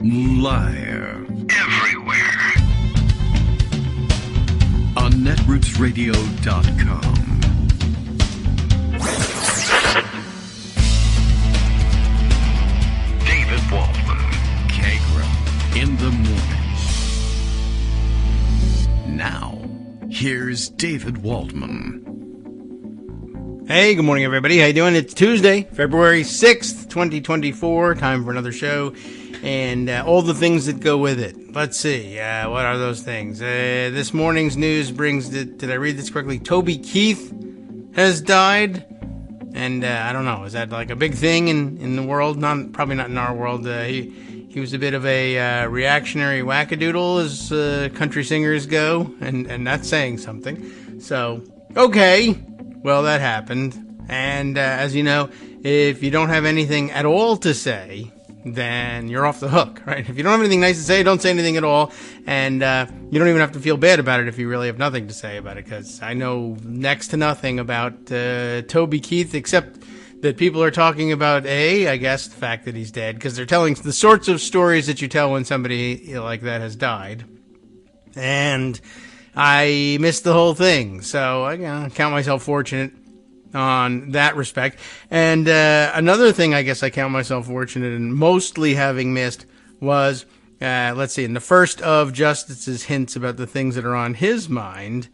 Liar. Everywhere. On netrootsradio.com. David Waldman. Kagro. In the morning. Now, here's David Waldman. Hey, good morning, everybody. How you doing? It's Tuesday, February 6th, 2024. Time for another show and all the things that go with it. Let's see. What are those things? This morning's news brings, did I read this correctly? Toby Keith has died. And I don't know, is that like a big thing in the world? Probably not in our world. He was a bit of a reactionary wackadoodle, as country singers go. And that's saying something. So, okay. Well, that happened, and as you know, if you don't have anything at all to say, then you're off the hook, right? If you don't have anything nice to say, don't say anything at all, and you don't even have to feel bad about it if you really have nothing to say about it, because I know next to nothing about Toby Keith, except that people are talking about, I guess, the fact that he's dead, because they're telling the sorts of stories that you tell when somebody like that has died, and I missed the whole thing, so I count myself fortunate on that respect. And another thing I guess I count myself fortunate in mostly having missed was, let's see, in the first of Justice's hints about the things that are on his mind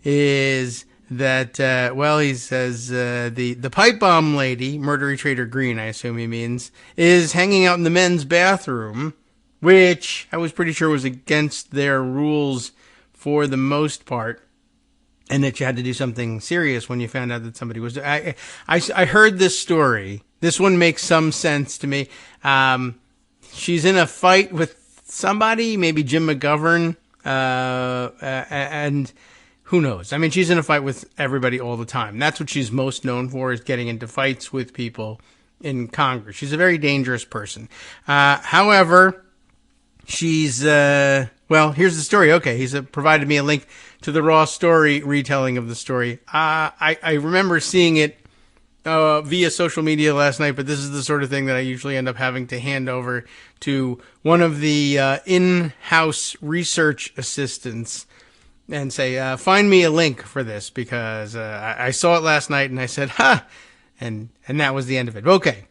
is that, he says the pipe bomb lady, Murdery Trader Greene, I assume he means, is hanging out in the men's bathroom, which I was pretty sure was against their rules for the most part, and that you had to do something serious when you found out that somebody was. I heard this story. This one makes some sense to me. She's in a fight with somebody, maybe Jim McGovern, and who knows? I mean, she's in a fight with everybody all the time. That's what she's most known for, is getting into fights with people in Congress. She's a very dangerous person. However, she's, here's the story. Okay, he's provided me a link to the raw story retelling of the story. I remember seeing it via social media last night, but this is the sort of thing that I usually end up having to hand over to one of the in-house research assistants and say, find me a link for this, because I saw it last night and I said, and that was the end of it. Okay.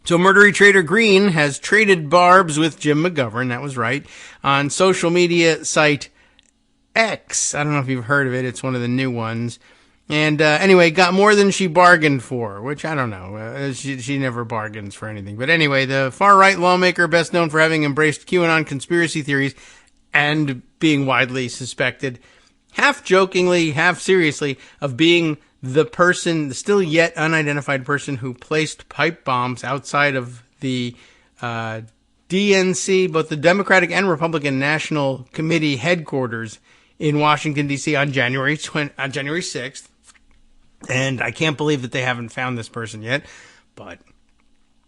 So Murdery Trader Greene has traded barbs with Jim McGovern, that was right, on social media site X. I don't know if you've heard of it. It's one of the new ones. And anyway, got more than she bargained for, which I don't know. She never bargains for anything. But anyway, the far-right lawmaker, best known for having embraced QAnon conspiracy theories and being widely suspected, half jokingly, half seriously, of being the person, the still yet unidentified person who placed pipe bombs outside of the DNC, both the Democratic and Republican National Committee headquarters in Washington, D.C. on January 6th. And I can't believe that they haven't found this person yet. But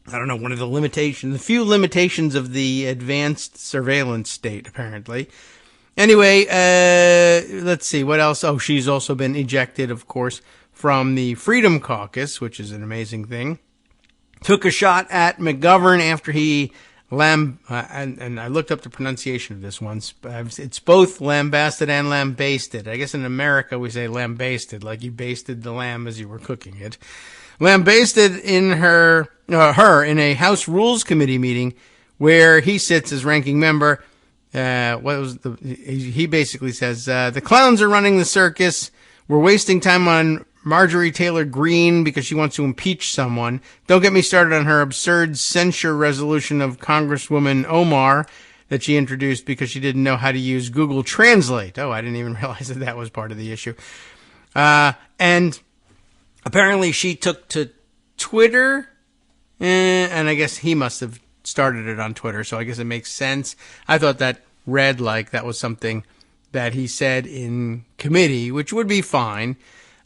I don't know, one of the few limitations of the advanced surveillance state, apparently. Anyway, let's see, what else? Oh, she's also been ejected, of course, from the Freedom Caucus, which is an amazing thing. Took a shot at McGovern after he and I looked up the pronunciation of this once. It's both lambasted and lambasted. I guess in America we say lambasted, like you basted the lamb as you were cooking it. Lambasted in her in a House Rules Committee meeting where he sits as ranking member. He basically says, the clowns are running the circus. We're wasting time on Marjorie Taylor Greene because she wants to impeach someone. Don't get me started on her absurd censure resolution of Congresswoman Omar that she introduced because she didn't know how to use Google Translate. Oh, I didn't even realize that was part of the issue. And apparently she took to Twitter, and I guess he must have started it on Twitter, so I guess it makes sense. I thought that read like that was something that he said in committee, which would be fine.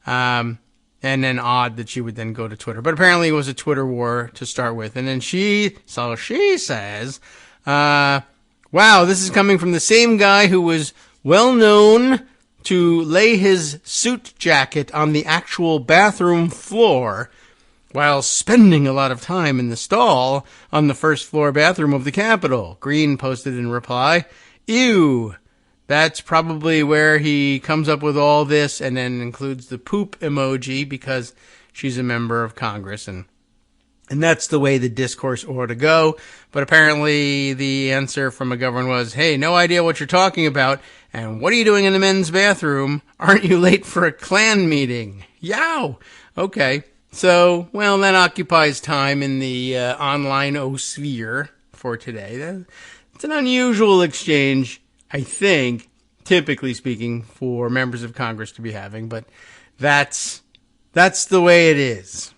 And then odd that she would then go to Twitter. But apparently it was a Twitter war to start with. And then she says, wow, this is coming from the same guy who was well known to lay his suit jacket on the actual bathroom floor while spending a lot of time in the stall on the first floor bathroom of the Capitol. Greene posted in reply, "Ew, that's probably where he comes up with all this," and then includes the poop emoji because she's a member of Congress, and that's the way the discourse ought to go. But apparently the answer from McGovern was, "Hey, no idea what you're talking about, and what are you doing in the men's bathroom? Aren't you late for a Klan meeting?" Yow! Okay. So, well, that occupies time in the online sphere for today. It's an unusual exchange, I think, typically speaking, for members of Congress to be having, but that's the way it is.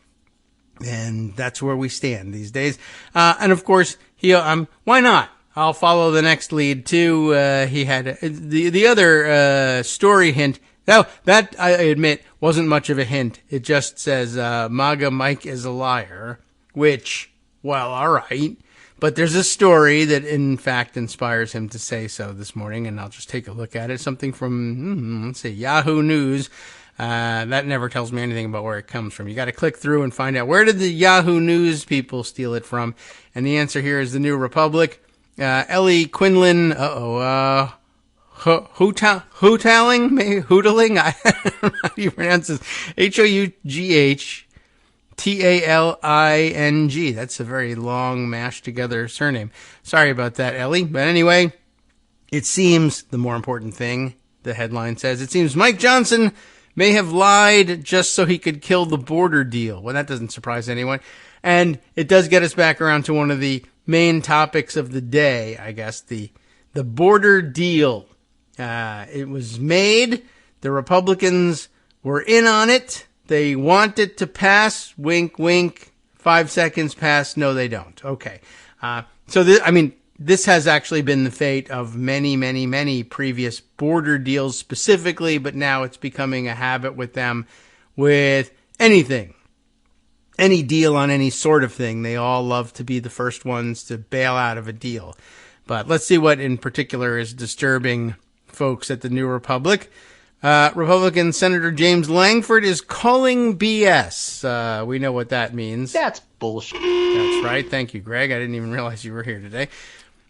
And that's where we stand these days. And of course, why not? I'll follow the next lead too. He had the other story hint. Now, that, I admit, wasn't much of a hint. It just says, MAGA Mike is a liar, which, well, all right. But there's a story that, in fact, inspires him to say so this morning, and I'll just take a look at it. Something from, let's see, Yahoo News. That never tells me anything about where it comes from. You got to click through and find out, where did the Yahoo News people steal it from? And the answer here is the New Republic. Ellie Quinlan, hootling? I don't know how you pronounce this. Houghtling. That's a very long, mashed together surname. Sorry about that, Ellie. But anyway, it seems, the more important thing, the headline says, it seems Mike Johnson may have lied just so he could kill the border deal. Well, that doesn't surprise anyone. And it does get us back around to one of the main topics of the day, I guess, the border deal. It was made. The Republicans were in on it. They want it to pass. Wink. 5 seconds pass. No, they don't. Okay. This has actually been the fate of many, many, many previous border deals specifically, but now it's becoming a habit with them with anything. Any deal on any sort of thing. They all love to be the first ones to bail out of a deal. But let's see what in particular is disturbing folks at the New Republic. Republican Senator James Langford is calling BS. We know what that means. That's bullshit. That's right. Thank you, Greg. I didn't even realize you were here today.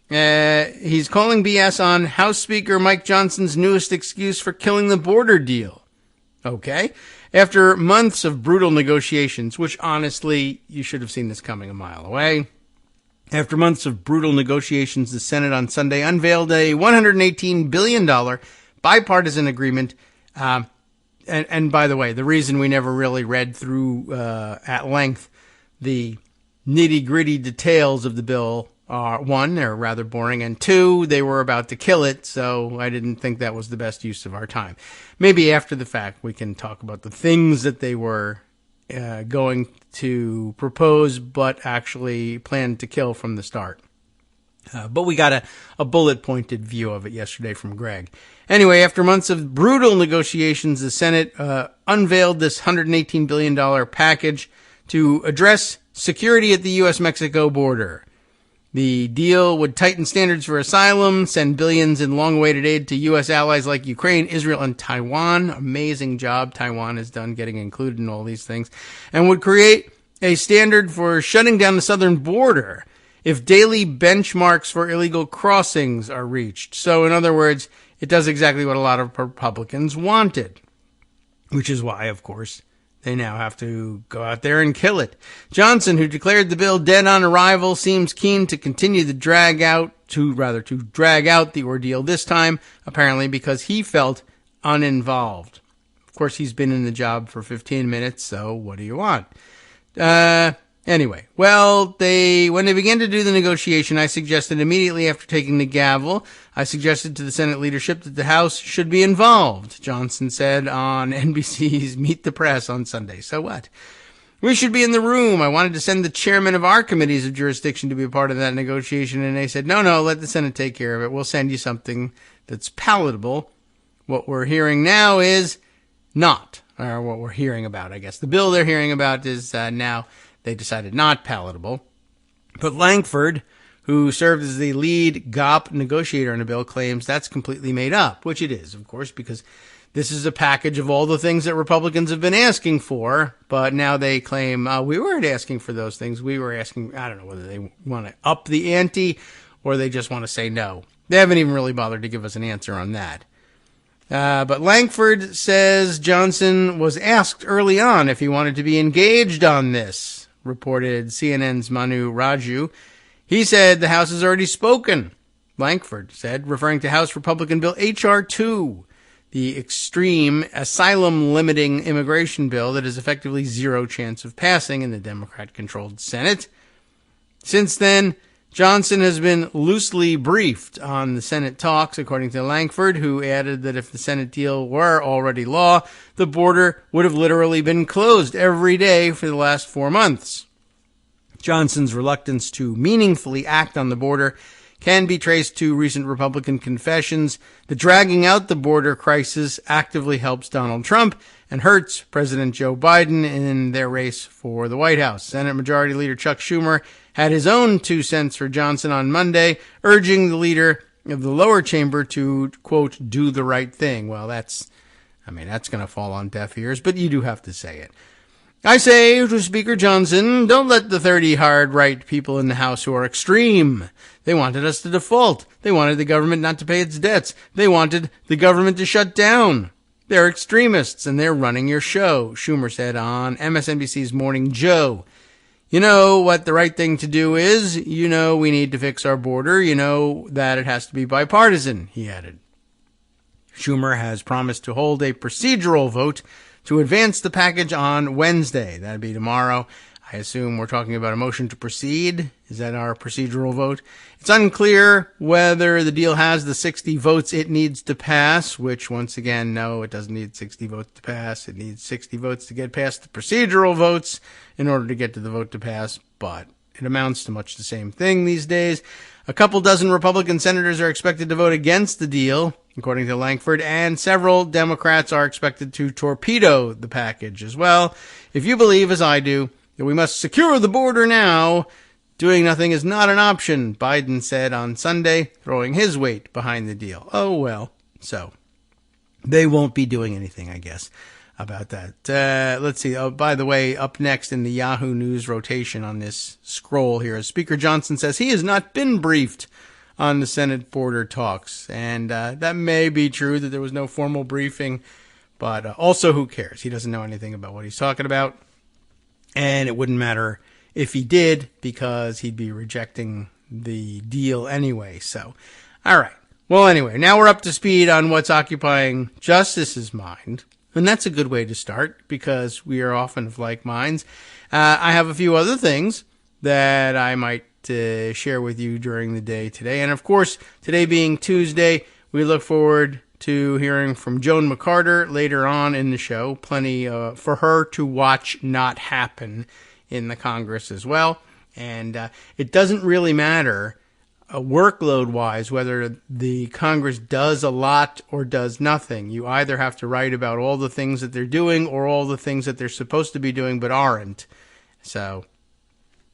He's calling BS on House Speaker Mike Johnson's newest excuse for killing the border deal. Okay. After months of brutal negotiations, which honestly, you should have seen this coming a mile away. After months of brutal negotiations, the Senate on Sunday unveiled a $118 billion bipartisan agreement. And by the way, the reason we never really read through at length the nitty-gritty details of the bill are, one, they're rather boring, and two, they were about to kill it, so I didn't think that was the best use of our time. Maybe after the fact we can talk about the things that they were going to propose but actually planned to kill from the start. But we got a bullet-pointed view of it yesterday from Greg. Anyway, after months of brutal negotiations, the Senate unveiled this $118 billion package to address security at the U.S.-Mexico border. The deal would tighten standards for asylum, send billions in long-awaited aid to U.S. allies like Ukraine, Israel, and Taiwan. Amazing job Taiwan has done getting included in all these things. And would create a standard for shutting down the southern border if daily benchmarks for illegal crossings are reached. So, in other words, it does exactly what a lot of Republicans wanted, which is why, of course, they now have to go out there and kill it. Johnson, who declared the bill dead on arrival, seems keen to continue to drag out the ordeal this time, apparently because he felt uninvolved. Of course, he's been in the job for 15 minutes, so what do you want? Anyway, well, when they began to do the negotiation, I suggested immediately after taking the gavel, I suggested to the Senate leadership that the House should be involved, Johnson said on NBC's Meet the Press on Sunday. So what? We should be in the room. I wanted to send the chairman of our committees of jurisdiction to be a part of that negotiation, and they said, no, let the Senate take care of it. We'll send you something that's palatable. What we're hearing now is not, or what we're hearing about, I guess. The bill they're hearing about is now they decided not palatable. But Langford, who served as the lead Gops negotiator on the bill, claims that's completely made up, which it is, of course, because this is a package of all the things that Republicans have been asking for, but now they claim, we weren't asking for those things. We were asking, I don't know whether they want to up the ante or they just want to say no. They haven't even really bothered to give us an answer on that. But Lankford says Johnson was asked early on if he wanted to be engaged on this, reported CNN's Manu Raju. He said the House has already spoken, Lankford said, referring to House Republican Bill H.R. 2, the extreme asylum-limiting immigration bill that has effectively zero chance of passing in the Democrat-controlled Senate. Since then, Johnson has been loosely briefed on the Senate talks, according to Lankford, who added that if the Senate deal were already law, the border would have literally been closed every day for the last 4 months. Johnson's reluctance to meaningfully act on the border can be traced to recent Republican confessions that dragging out the border crisis actively helps Donald Trump and hurts President Joe Biden in their race for the White House. Senate Majority Leader Chuck Schumer had his own 2 cents for Johnson on Monday, urging the leader of the lower chamber to, quote, do the right thing. Well, that's going to fall on deaf ears, but you do have to say it. I say to Speaker Johnson, don't let the 30 hard right people in the House who are extreme. They wanted us to default. They wanted the government not to pay its debts. They wanted the government to shut down. They're extremists and they're running your show, Schumer said on MSNBC's Morning Joe. You know what the right thing to do is. You know we need to fix our border. You know that it has to be bipartisan, he added. Schumer has promised to hold a procedural vote to advance the package on Wednesday. That'd be tomorrow. I assume we're talking about a motion to proceed. Is that our procedural vote? It's unclear whether the deal has the 60 votes it needs to pass, which, once again, no, it doesn't need 60 votes to pass. It needs 60 votes to get past the procedural votes in order to get to the vote to pass, but it amounts to much the same thing these days. A couple dozen Republican senators are expected to vote against the deal, according to Lankford, and several Democrats are expected to torpedo the package as well. If you believe, as I do, that we must secure the border now, doing nothing is not an option, Biden said on Sunday, throwing his weight behind the deal. Oh, well, so they won't be doing anything, I guess, about that. Let's see. Oh, by the way, up next in the Yahoo News rotation on this scroll here, Speaker Johnson says he has not been briefed on the Senate border talks. And that may be true, that there was no formal briefing, but also who cares? He doesn't know anything about what he's talking about. And it wouldn't matter if he did, because he'd be rejecting the deal anyway. So, all right. Well, anyway, now we're up to speed on what's occupying Justice's mind. And that's a good way to start, because we are often of like minds. I have a few other things that I might share with you during the day today. And of course, today being Tuesday, we look forward to hearing from Joan McCarter later on in the show. Plenty for her to watch not happen in the Congress as well. And it doesn't really matter workload-wise whether the Congress does a lot or does nothing. You either have to write about all the things that they're doing or all the things that they're supposed to be doing but aren't. So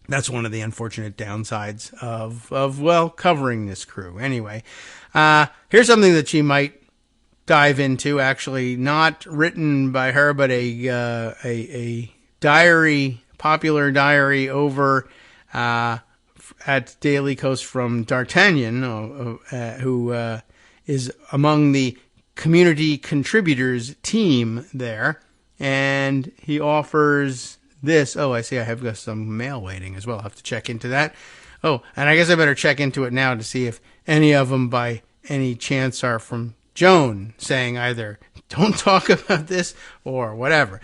that's one of the unfortunate downsides of well, covering this crew. Anyway, here's something that she might dive into, actually not written by her, but a diary, popular diary over at Daily Kos from D'Artagnan, who is among the community contributors team there, and he offers this. Oh, I see I have got some mail waiting as well. I'll have to check into that. Oh, and I guess I better check into it now to see if any of them by any chance are from Joan, saying either don't talk about this or whatever.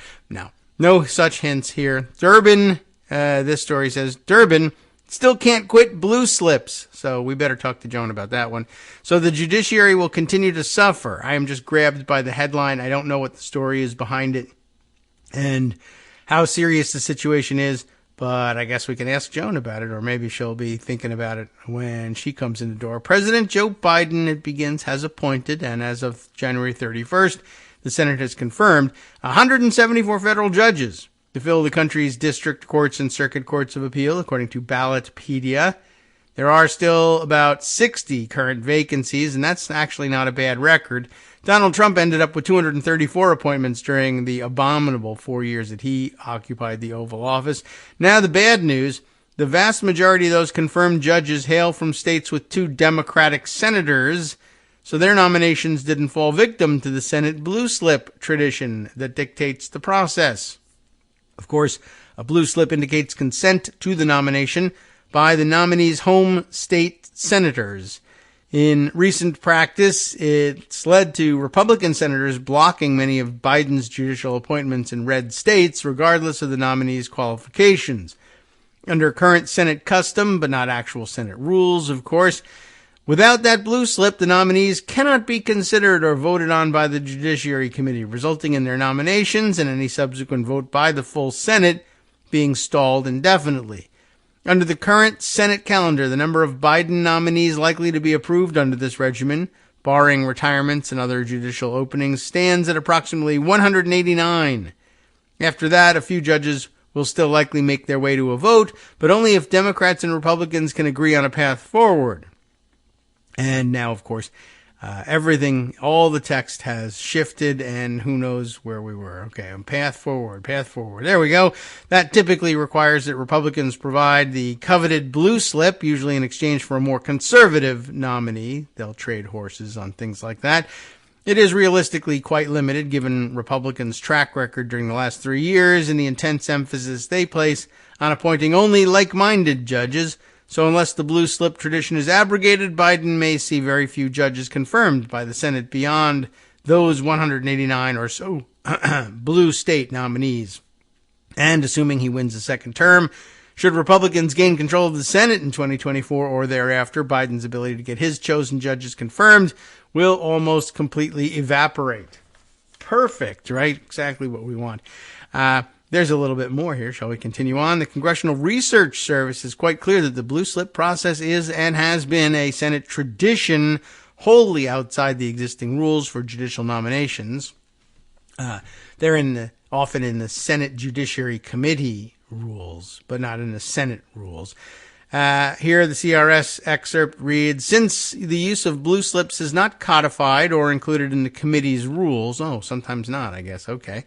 No such hints here. Durbin, this story says, Durbin still can't quit blue slips. So we better talk to Joan about that one. So the judiciary will continue to suffer. I am just grabbed by the headline. I don't know what the story is behind it and how serious the situation is, but I guess we can ask Joan about it, or maybe she'll be thinking about it when she comes in the door. President Joe Biden, it begins, has appointed, and as of January 31st, the Senate has confirmed 174 federal judges to fill the country's district courts and circuit courts of appeal, according to Ballotpedia. There are still about 60 current vacancies, and that's actually not a bad record. Donald Trump ended up with 234 appointments during the abominable 4 years that he occupied the Oval Office. Now the bad news, the vast majority of those confirmed judges hail from states with 2 Democratic senators, so their nominations didn't fall victim to the Senate blue slip tradition that dictates the process. Of course, a blue slip indicates consent to the nomination by the nominee's home state senators. In recent practice, it's led to Republican senators blocking many of Biden's judicial appointments in red states, regardless of the nominee's qualifications. Under current Senate custom, but not actual Senate rules, of course, without that blue slip, the nominees cannot be considered or voted on by the Judiciary Committee, resulting in their nominations and any subsequent vote by the full Senate being stalled indefinitely. Under the current Senate calendar, the number of Biden nominees likely to be approved under this regimen, barring retirements and other judicial openings, stands at approximately 189. After that, a few judges will still likely make their way to a vote, but only if Democrats and Republicans can agree on a path forward. And now, of course, everything, all the text has shifted, and who knows where we were. Okay, path forward. There we go. That typically requires that Republicans provide the coveted blue slip, usually in exchange for a more conservative nominee. They'll trade horses on things like that. It is realistically quite limited, given Republicans' track record during the last 3 years and the intense emphasis they place on appointing only like-minded judges. So unless the blue slip tradition is abrogated, Biden may see very few judges confirmed by the Senate beyond those 189 or so blue state nominees. And assuming he wins a second term, should Republicans gain control of the Senate in 2024 or thereafter, Biden's ability to get his chosen judges confirmed will almost completely evaporate. Perfect, right? Exactly what we want. There's a little bit more here. Shall we continue on? The Congressional Research Service is quite clear that the blue slip process is and has been a Senate tradition wholly outside the existing rules for judicial nominations. They're often in the Senate Judiciary Committee rules, but not in the Senate rules. Here, the CRS excerpt reads, since the use of blue slips is not codified or included in the committee's rules, sometimes not, I guess, okay.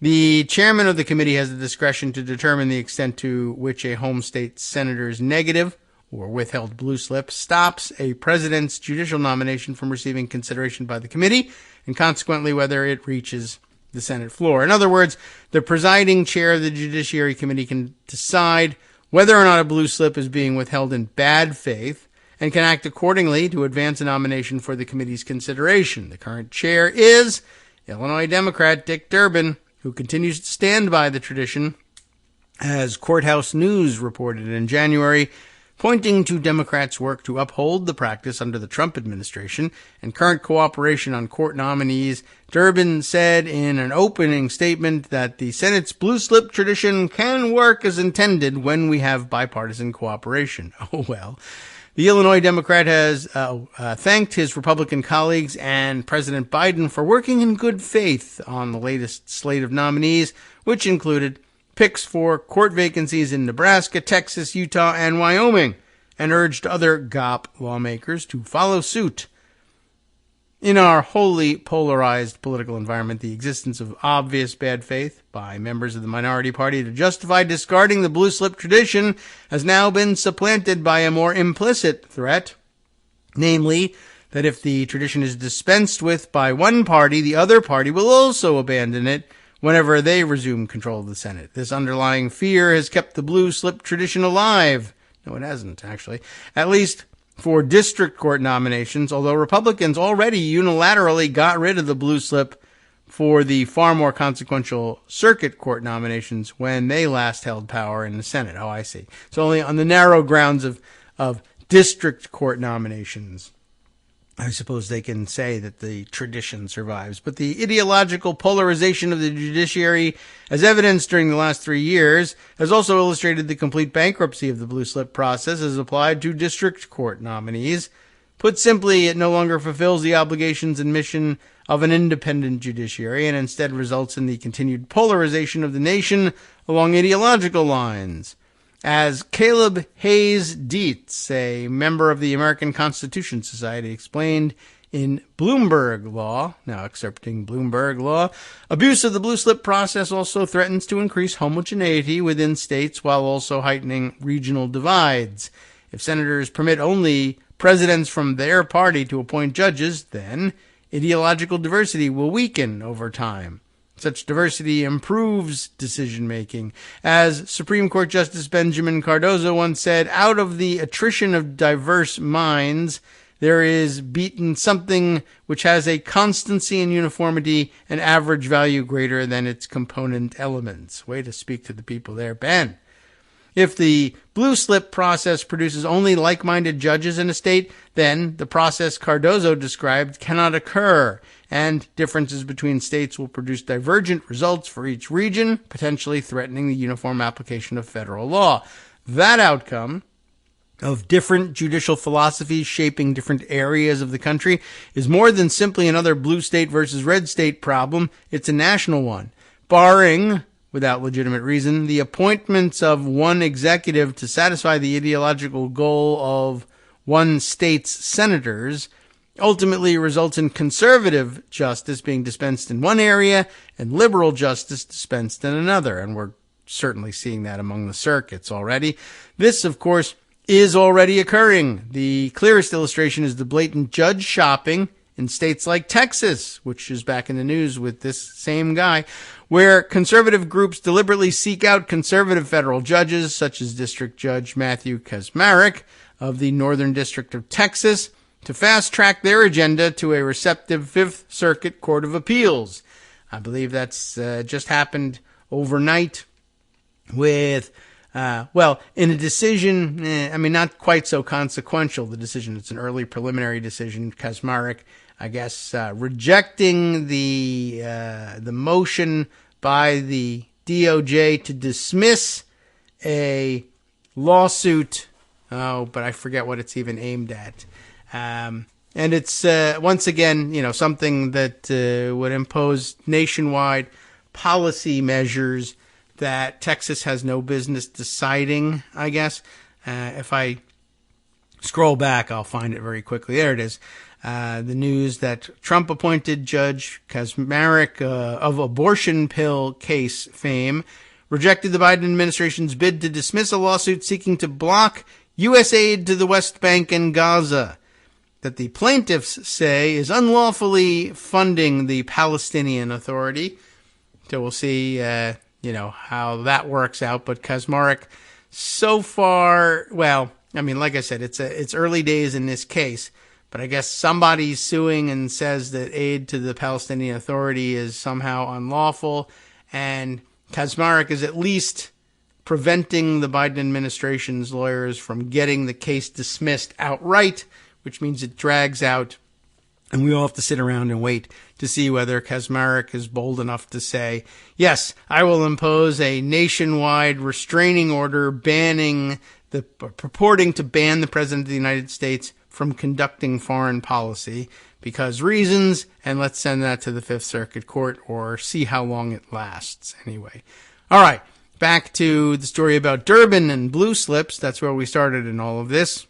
The chairman of the committee has the discretion to determine the extent to which a home state senator's negative or withheld blue slip stops a president's judicial nomination from receiving consideration by the committee, and consequently whether it reaches the Senate floor. In other words, the presiding chair of the Judiciary Committee can decide whether or not a blue slip is being withheld in bad faith and can act accordingly to advance a nomination for the committee's consideration. The current chair is Illinois Democrat Dick Durbin, who continues to stand by the tradition, as Courthouse News reported in January, pointing to Democrats' work to uphold the practice under the Trump administration and current cooperation on court nominees. Durbin said in an opening statement that the Senate's blue slip tradition can work as intended when we have bipartisan cooperation. Oh, well. The Illinois Democrat has thanked his Republican colleagues and President Biden for working in good faith on the latest slate of nominees, which included picks for court vacancies in Nebraska, Texas, Utah, and Wyoming, and urged other GOP lawmakers to follow suit. In our wholly polarized political environment, the existence of obvious bad faith by members of the minority party to justify discarding the blue slip tradition has now been supplanted by a more implicit threat, namely that if the tradition is dispensed with by one party, the other party will also abandon it whenever they resume control of the Senate. This underlying fear has kept the blue slip tradition alive. No, it hasn't, actually. At least for district court nominations, although Republicans already unilaterally got rid of the blue slip for the far more consequential circuit court nominations when they last held power in the Senate. Oh, I see. So only on the narrow grounds of district court nominations, I suppose they can say that the tradition survives. But the ideological polarization of the judiciary, as evidenced during the last 3 years, has also illustrated the complete bankruptcy of the blue slip process as applied to district court nominees. Put simply, it no longer fulfills the obligations and mission of an independent judiciary and instead results in the continued polarization of the nation along ideological lines. As Caleb Hayes Dietz, a member of the American Constitution Society, explained in Bloomberg law. Now excerpting Bloomberg law, abuse of the blue slip process also threatens to increase homogeneity within states while also heightening regional divides. If senators permit only presidents from their party to appoint judges, then ideological diversity will weaken over time. Such diversity improves decision-making. As Supreme Court Justice Benjamin Cardozo once said, out of the attrition of diverse minds, there is beaten something which has a constancy and uniformity and average value greater than its component elements. Way to speak to the people there, Ben. If the blue slip process produces only like-minded judges in a state, then the process Cardozo described cannot occur, and differences between states will produce divergent results for each region, potentially threatening the uniform application of federal law. That outcome of different judicial philosophies shaping different areas of the country is more than simply another blue state versus red state problem. It's a national one. Barring, without legitimate reason, the appointments of one executive to satisfy the ideological goal of one state's senators ultimately results in conservative justice being dispensed in one area and liberal justice dispensed in another. And we're certainly seeing that among the circuits already. This, of course, is already occurring. The clearest illustration is the blatant judge shopping in states like Texas, which is back in the news with this same guy, where conservative groups deliberately seek out conservative federal judges, such as District Judge Matthew Kacsmaryk of the Northern District of Texas, to fast-track their agenda to a receptive Fifth Circuit Court of Appeals. I believe that's just happened overnight with, in a decision, not quite so consequential, the decision. It's an early preliminary decision. Kacsmaryk, I guess, rejecting the motion by the DOJ to dismiss a lawsuit. Oh, but I forget what it's even aimed at. And it's, once again, something that would impose nationwide policy measures that Texas has no business deciding, I guess. If I scroll back, I'll find it very quickly. There it is. The news that Trump-appointed Judge Kacsmaryk of abortion pill case fame rejected the Biden administration's bid to dismiss a lawsuit seeking to block U.S. aid to the West Bank and Gaza that the plaintiffs say is unlawfully funding the Palestinian Authority. So we'll see, how that works out. But Kacsmaryk, so far, like I said, it's early days in this case. But I guess somebody's suing and says that aid to the Palestinian Authority is somehow unlawful. And Kacsmaryk is at least preventing the Biden administration's lawyers from getting the case dismissed outright, which means it drags out, and we all have to sit around and wait to see whether Kacsmaryk is bold enough to say, yes, I will impose a nationwide restraining order purporting to ban the President of the United States from conducting foreign policy because reasons, and let's send that to the Fifth Circuit Court or see how long it lasts anyway. All right, back to the story about Durbin and blue slips. That's where we started in all of this.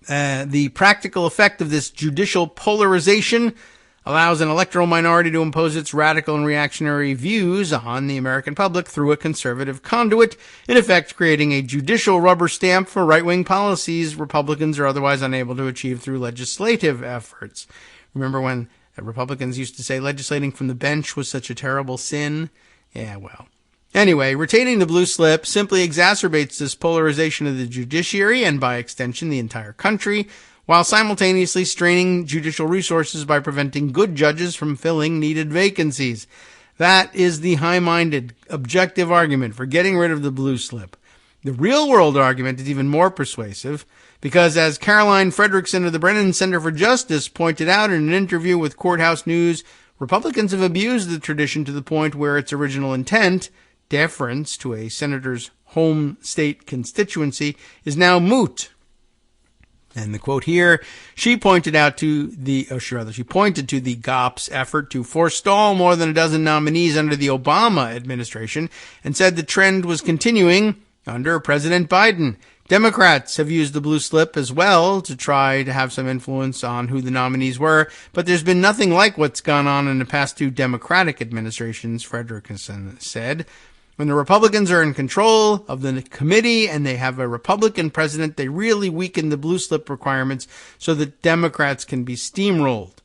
The practical effect of this judicial polarization allows an electoral minority to impose its radical and reactionary views on the American public through a conservative conduit, in effect creating a judicial rubber stamp for right-wing policies Republicans are otherwise unable to achieve through legislative efforts. Remember when Republicans used to say legislating from the bench was such a terrible sin? Yeah, well. Anyway, retaining the blue slip simply exacerbates this polarization of the judiciary and, by extension, the entire country, while simultaneously straining judicial resources by preventing good judges from filling needed vacancies. That is the high-minded, objective argument for getting rid of the blue slip. The real-world argument is even more persuasive, because as Caroline Frederickson of the Brennan Center for Justice pointed out in an interview with Courthouse News, Republicans have abused the tradition to the point where its original intent, deference to a senator's home state constituency, is now moot. And the quote here, she pointed to the Gops effort to forestall more than a dozen nominees under the Obama administration and said the trend was continuing under President Biden. Democrats have used the blue slip as well to try to have some influence on who the nominees were, but there's been nothing like what's gone on in the past two Democratic administrations, Frederickson said. When the Republicans are in control of the committee and they have a Republican president, they really weaken the blue slip requirements so that Democrats can be steamrolled.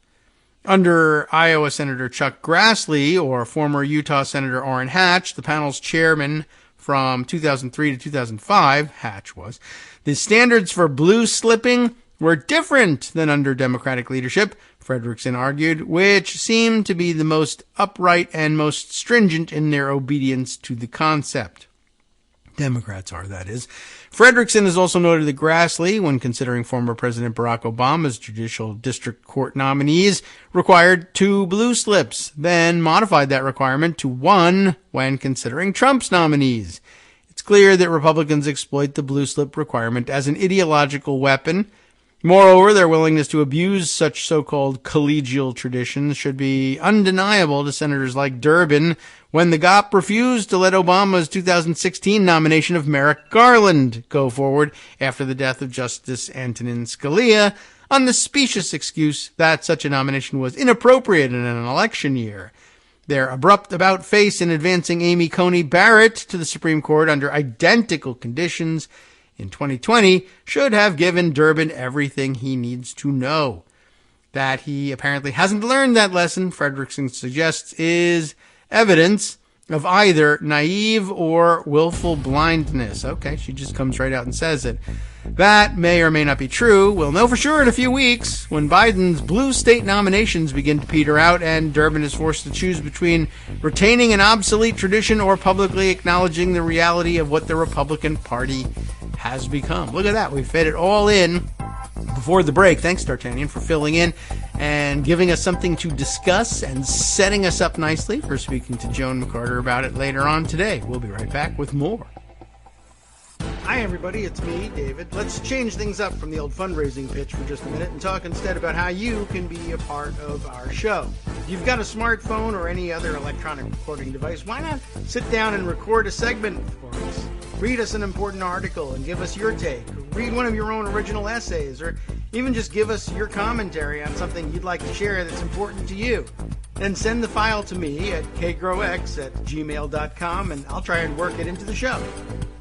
Under Iowa Senator Chuck Grassley or former Utah Senator Orrin Hatch, the panel's chairman from 2003 to 2005, Hatch was, the standards for blue slipping were different than under Democratic leadership, Frederickson argued, which seemed to be the most upright and most stringent in their obedience to the concept. Democrats are, that is. Frederickson has also noted that Grassley, when considering former President Barack Obama's judicial district court nominees, required 2 blue slips, then modified that requirement to 1 when considering Trump's nominees. It's clear that Republicans exploit the blue slip requirement as an ideological weapon. Moreover, their willingness to abuse such so-called collegial traditions should be undeniable to senators like Durbin when the Gops refused to let Obama's 2016 nomination of Merrick Garland go forward after the death of Justice Antonin Scalia on the specious excuse that such a nomination was inappropriate in an election year. Their abrupt about-face in advancing Amy Coney Barrett to the Supreme Court under identical conditions in 2020 should have given Durbin everything he needs to know. That he apparently hasn't learned that lesson, Frederickson suggests, is evidence of either naive or willful blindness. Okay, she just comes right out and says it. That may or may not be true. We'll know for sure in a few weeks when Biden's blue state nominations begin to peter out and Durbin is forced to choose between retaining an obsolete tradition or publicly acknowledging the reality of what the Republican Party has become. Look at that. We fed it all in before the break. Thanks, D'Artagnan, for filling in and giving us something to discuss and setting us up nicely for speaking to Joan McCarter about it later on today. We'll be right back with more. Hi, everybody. It's me, David. Let's change things up from the old fundraising pitch for just a minute and talk instead about how you can be a part of our show. If you've got a smartphone or any other electronic recording device, why not sit down and record a segment for us? Read us an important article and give us your take. Or read one of your own original essays, or even just give us your commentary on something you'd like to share that's important to you. Then send the file to me at kagrox@gmail.com and I'll try and work it into the show.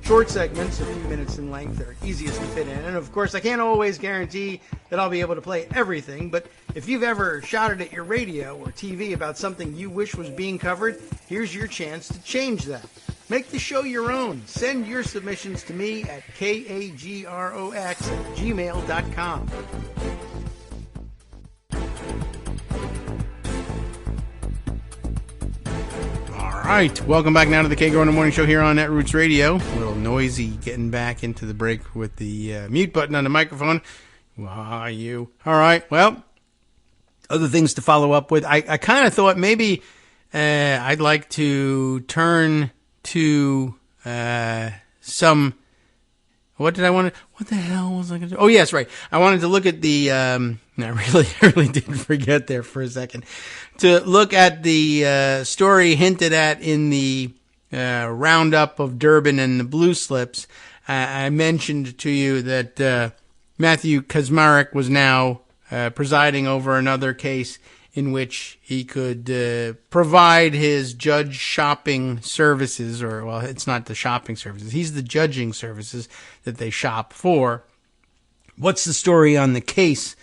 Short segments, a few minutes in length, are easiest to fit in. And of course, I can't always guarantee that I'll be able to play everything, but if you've ever shouted at your radio or TV about something you wish was being covered, here's your chance to change that. Make the show your own. Send your submissions to me at kagrox@gmail.com. All right, welcome back now to the Kagro in the Morning Show here on Netroots Radio. A little noisy getting back into the break with the mute button on the microphone. Why you? All right, well, other things to follow up with. I kind of thought maybe I'd like to turn to some. What the hell was I going to do? Oh, yes, right. I wanted to look at the, I really did forget there for a second. To look at the story hinted at in the roundup of Durbin and the blue slips. I mentioned to you that Matthew Kaczmarek was now presiding over another case in which he could provide his judge shopping services, or, well, it's not the shopping services. He's the judging services that they shop for. What's the story on the case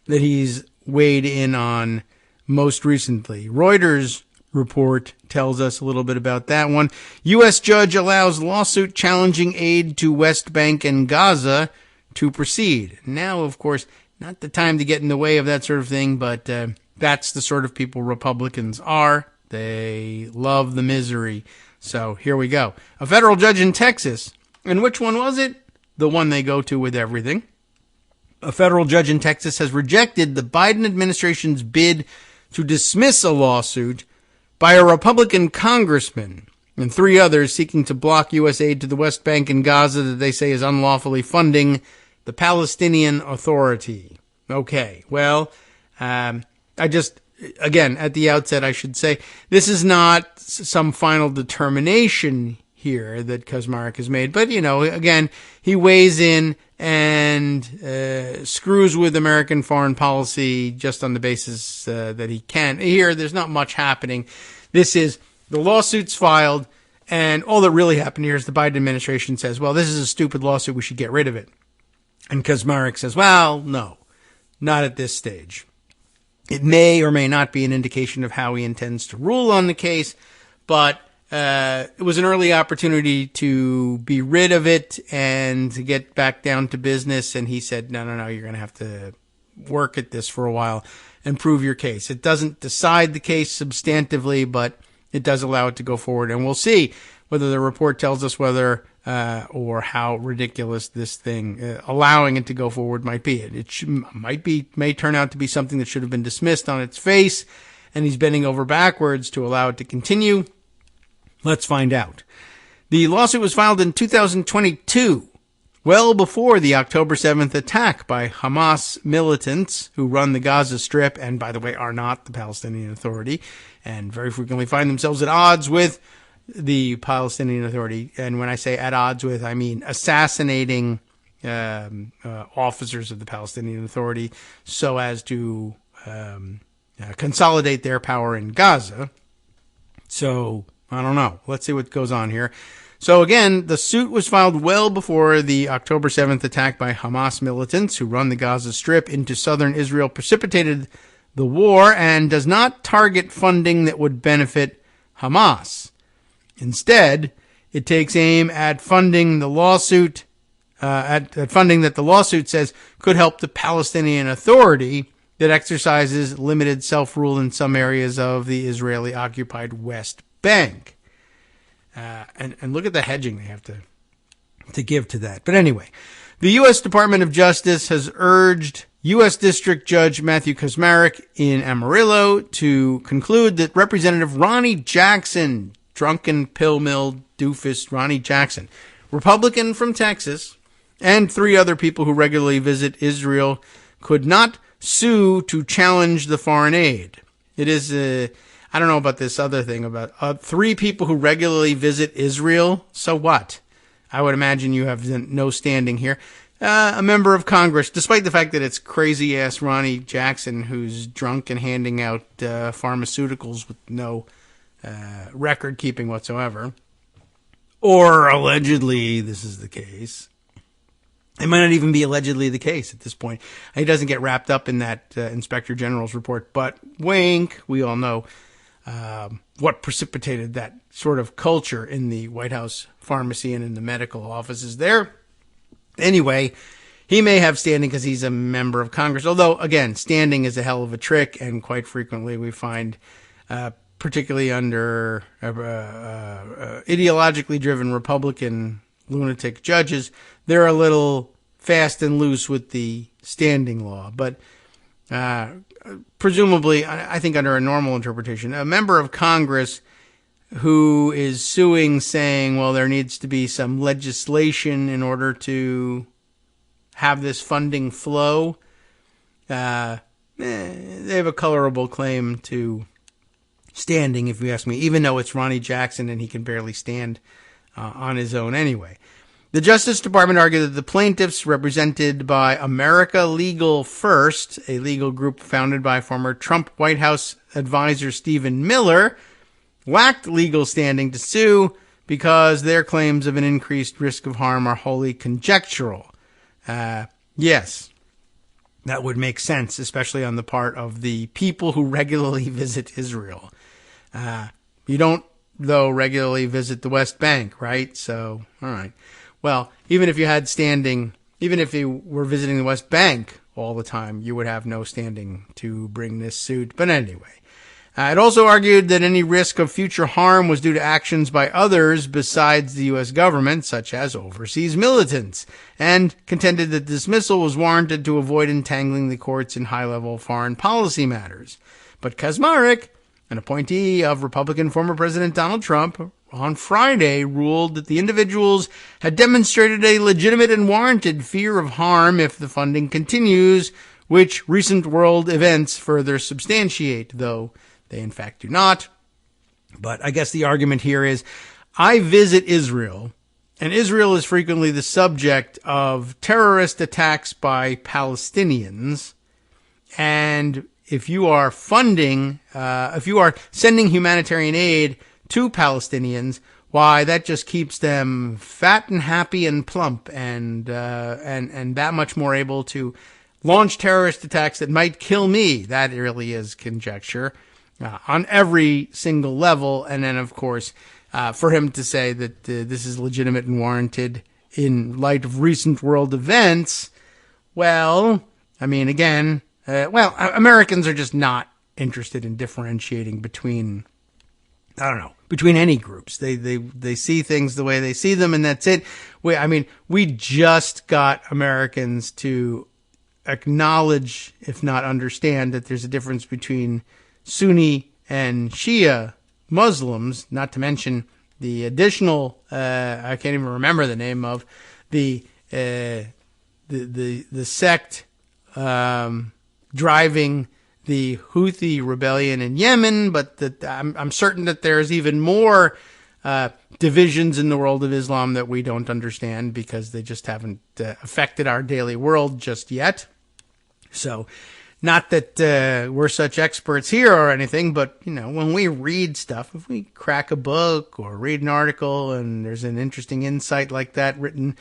that he's weighed in on most recently? Reuters report tells us a little bit about that one. U.S. judge allows lawsuit challenging aid to West Bank and Gaza to proceed. Now, of course, not the time to get in the way of that sort of thing, but that's the sort of people Republicans are. They love the misery. So here we go. A federal judge in Texas. And which one was it? The one they go to with everything. A federal judge in Texas has rejected the Biden administration's bid to dismiss a lawsuit by a Republican congressman and 3 others seeking to block U.S. aid to the West Bank and Gaza that they say is unlawfully funding the Palestinian Authority. Okay, well, again, at the outset, I should say, this is not some final determination here that Kaczmarek has made. But, again, he weighs in and screws with American foreign policy just on the basis that he can. Here, there's not much happening. This is the lawsuit's filed, and all that really happened here is the Biden administration says, well, this is a stupid lawsuit, we should get rid of it. And Kaczmarek says, well, no, not at this stage. It may or may not be an indication of how he intends to rule on the case, but it was an early opportunity to be rid of it and to get back down to business. And he said, no, you're going to have to work at this for a while and prove your case. It doesn't decide the case substantively, but it does allow it to go forward. And we'll see whether the report tells us whether or how ridiculous this thing, allowing it to go forward might be. It may turn out to be something that should have been dismissed on its face, and he's bending over backwards to allow it to continue. Let's find out. The lawsuit was filed in 2022, well before the October 7th attack by Hamas militants who run the Gaza Strip and, by the way, are not the Palestinian Authority and very frequently find themselves at odds with the Palestinian Authority. And when I say at odds with, I mean assassinating officers of the Palestinian Authority so as to consolidate their power in Gaza. So, I don't know. Let's see what goes on here. So again, the suit was filed well before the October 7th attack by Hamas militants who run the Gaza Strip into southern Israel precipitated the war and does not target funding that would benefit Hamas. Instead, it takes aim at funding the lawsuit, at funding that the lawsuit says could help the Palestinian Authority that exercises limited self-rule in some areas of the Israeli-occupied West Bank. And look at the hedging they have to give to that. But anyway, the U.S. Department of Justice has urged U.S. District Judge Matthew Kaczmarek in Amarillo to conclude that Representative Ronnie Jackson, drunken pill mill doofus Ronnie Jackson, Republican from Texas, and 3 other people who regularly visit Israel could not sue to challenge the foreign aid. It is I don't know about this other thing about 3 people who regularly visit Israel. So what? I would imagine you have no standing here. A member of Congress, despite the fact that it's crazy-ass Ronnie Jackson who's drunk and handing out pharmaceuticals with no record-keeping whatsoever. Or allegedly this is the case. It might not even be allegedly the case at this point. He doesn't get wrapped up in that Inspector General's report. But wink, we all know what precipitated that sort of culture in the White House pharmacy and in the medical offices there. Anyway, he may have standing because he's a member of Congress. Although, again, standing is a hell of a trick, and quite frequently we find, particularly under ideologically driven Republican lunatic judges, they're a little fast and loose with the standing law. But presumably, I think under a normal interpretation, a member of Congress who is suing saying, well, there needs to be some legislation in order to have this funding flow, they have a colorable claim to standing, if you ask me, even though it's Ronnie Jackson and he can barely stand on his own anyway. The Justice Department argued that the plaintiffs, represented by America Legal First, a legal group founded by former Trump White House advisor Stephen Miller, lacked legal standing to sue because their claims of an increased risk of harm are wholly conjectural. Yes, that would make sense, especially on the part of the people who regularly visit Israel. You don't, though, regularly visit the West Bank, right? So, all right. Well, even if you had standing, even if you were visiting the West Bank all the time, you would have no standing to bring this suit. But anyway, it also argued that any risk of future harm was due to actions by others besides the U.S. government, such as overseas militants, and contended that dismissal was warranted to avoid entangling the courts in high-level foreign policy matters. But Kaczmarek, an appointee of Republican former President Donald Trump, on Friday ruled that the individuals had demonstrated a legitimate and warranted fear of harm if the funding continues, which recent world events further substantiate, though they in fact do not. But I guess the argument here is, I visit Israel, and Israel is frequently the subject of terrorist attacks by Palestinians. And if you are if you are sending humanitarian aid to Palestinians, why, that just keeps them fat and happy and plump and that much more able to launch terrorist attacks that might kill me. That really is conjecture on every single level. And then, of course, for him to say that this is legitimate and warranted in light of recent world events, well, I mean, again, Americans are just not interested in differentiating between, I don't know, between any groups. They see things the way they see them, and that's it. We just got Americans to acknowledge, if not understand, that there's a difference between Sunni and Shia Muslims, not to mention the additional, I can't even remember the name of, the sect driving the Houthi rebellion in Yemen, but that I'm certain that there's even more divisions in the world of Islam that we don't understand because they just haven't affected our daily world just yet. So, not that we're such experts here or anything, but, when we read stuff, if we crack a book or read an article and there's an interesting insight like that written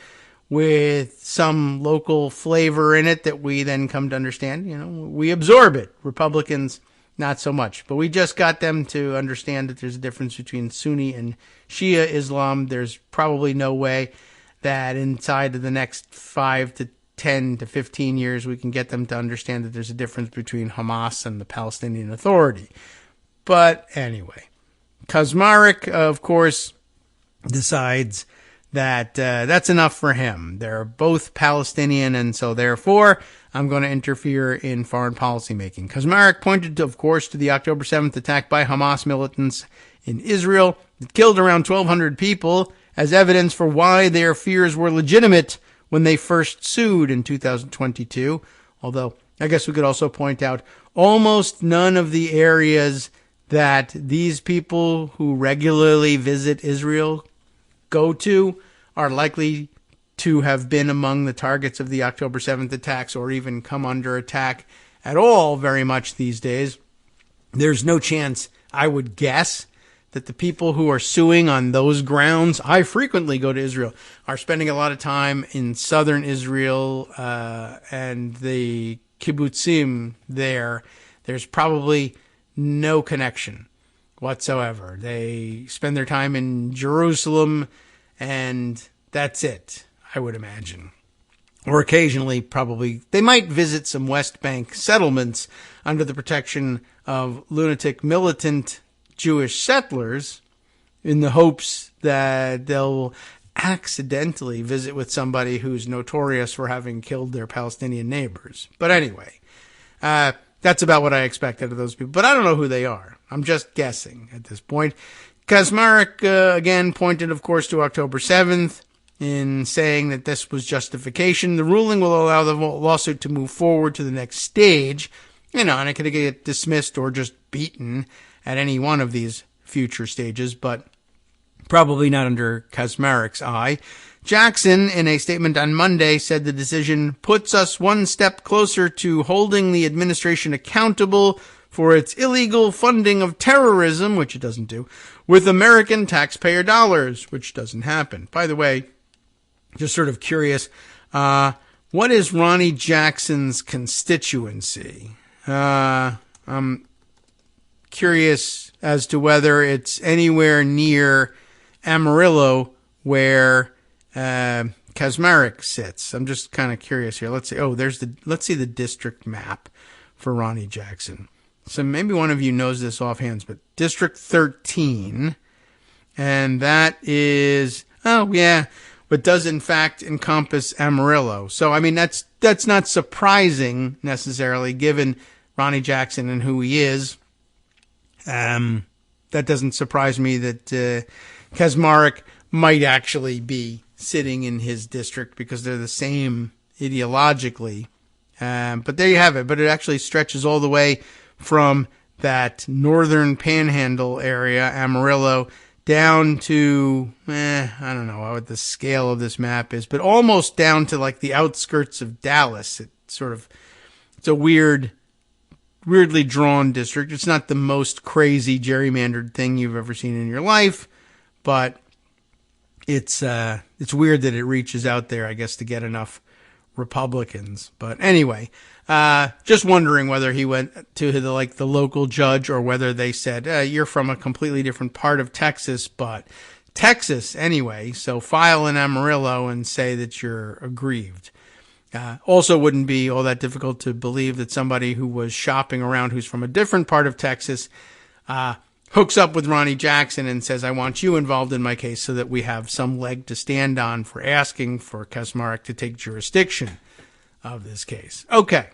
with some local flavor in it that we then come to understand, we absorb it. Republicans, not so much. But we just got them to understand that there's a difference between Sunni and Shia Islam. There's probably no way that inside of the next 5 to 10 to 15 years we can get them to understand that there's a difference between Hamas and the Palestinian Authority. But anyway, Kaczmarek, of course, decides that that's enough for him. They're both Palestinian, and so therefore I'm going to interfere in foreign policy making. Kaczmarek pointed, of course, to the October 7th attack by Hamas militants in Israel that killed around 1,200 people as evidence for why their fears were legitimate when they first sued in 2022. Although, I guess we could also point out almost none of the areas that these people who regularly visit Israel go to are likely to have been among the targets of the October 7th attacks or even come under attack at all very much these days. There's no chance, I would guess, that the people who are suing on those grounds, I frequently go to Israel, are spending a lot of time in southern Israel and the kibbutzim there. There's probably no connection whatsoever. They spend their time in Jerusalem, and that's it, I would imagine. Or occasionally, probably, they might visit some West Bank settlements under the protection of lunatic militant Jewish settlers in the hopes that they'll accidentally visit with somebody who's notorious for having killed their Palestinian neighbors. But anyway, that's about what I expect out of those people. But I don't know who they are. I'm just guessing at this point. Kaczmarek, again, pointed, of course, to October 7th in saying that this was justification. The ruling will allow the lawsuit to move forward to the next stage, and it could get dismissed or just beaten at any one of these future stages, but probably not under Kaczmarek's eye. Jackson, in a statement on Monday, said the decision puts us one step closer to holding the administration accountable for its illegal funding of terrorism, which it doesn't do, with American taxpayer dollars, which doesn't happen. By the way, just sort of curious, what is Ronnie Jackson's constituency? I'm curious as to whether it's anywhere near Amarillo where Kaczmarek sits. I'm just kind of curious here. Let's see. Let's see the district map for Ronnie Jackson. So maybe one of you knows this offhand, but District 13, and that is, but does in fact encompass Amarillo. So, I mean, that's not surprising necessarily, given Ronnie Jackson and who he is. That doesn't surprise me that Kaczmarek might actually be sitting in his district because they're the same ideologically. But there you have it. But it actually stretches all the way from that northern panhandle area, Amarillo, down to, I don't know what the scale of this map is, but almost down to like the outskirts of Dallas. It's a weirdly drawn district. It's not the most crazy gerrymandered thing you've ever seen in your life, but it's weird that it reaches out there, I guess, to get enough Republicans. But anyway, just wondering whether he went to the local judge or whether they said, you're from a completely different part of Texas, but Texas anyway, so file in Amarillo and say that you're aggrieved. Also wouldn't be all that difficult to believe that somebody who was shopping around who's from a different part of Texas hooks up with Ronnie Jackson and says, I want you involved in my case so that we have some leg to stand on for asking for Kaczmarek to take jurisdiction of this case. Okay.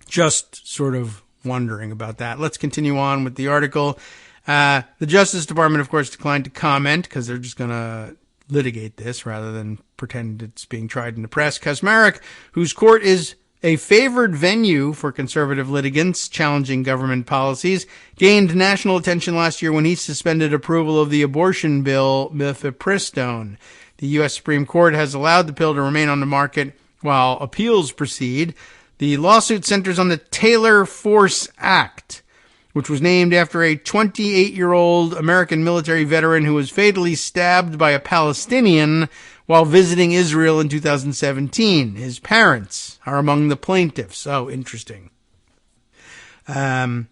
Just sort of wondering about that. Let's continue on with the article. The Justice Department, of course, declined to comment because they're just going to litigate this rather than pretend it's being tried in the press. Kaczmarek, whose court is a favored venue for conservative litigants challenging government policies, gained national attention last year when he suspended approval of the abortion bill mifepristone. The U.S. Supreme Court has allowed the pill to remain on the market while appeals proceed. The lawsuit centers on the Taylor Force Act, which was named after a 28-year-old American military veteran who was fatally stabbed by a Palestinian while visiting Israel in 2017. His parents are among the plaintiffs. Oh, interesting. Still,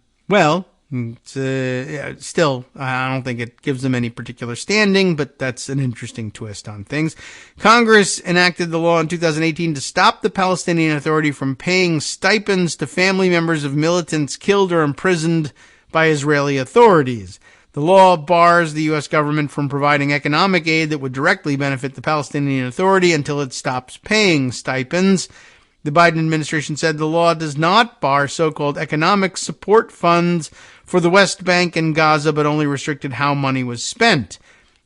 I don't think it gives them any particular standing, but that's an interesting twist on things. Congress enacted the law in 2018 to stop the Palestinian Authority from paying stipends to family members of militants killed or imprisoned by Israeli authorities. The law bars the U.S. government from providing economic aid that would directly benefit the Palestinian Authority until it stops paying stipends. The Biden administration said the law does not bar so-called economic support funds for the West Bank and Gaza, but only restricted how money was spent.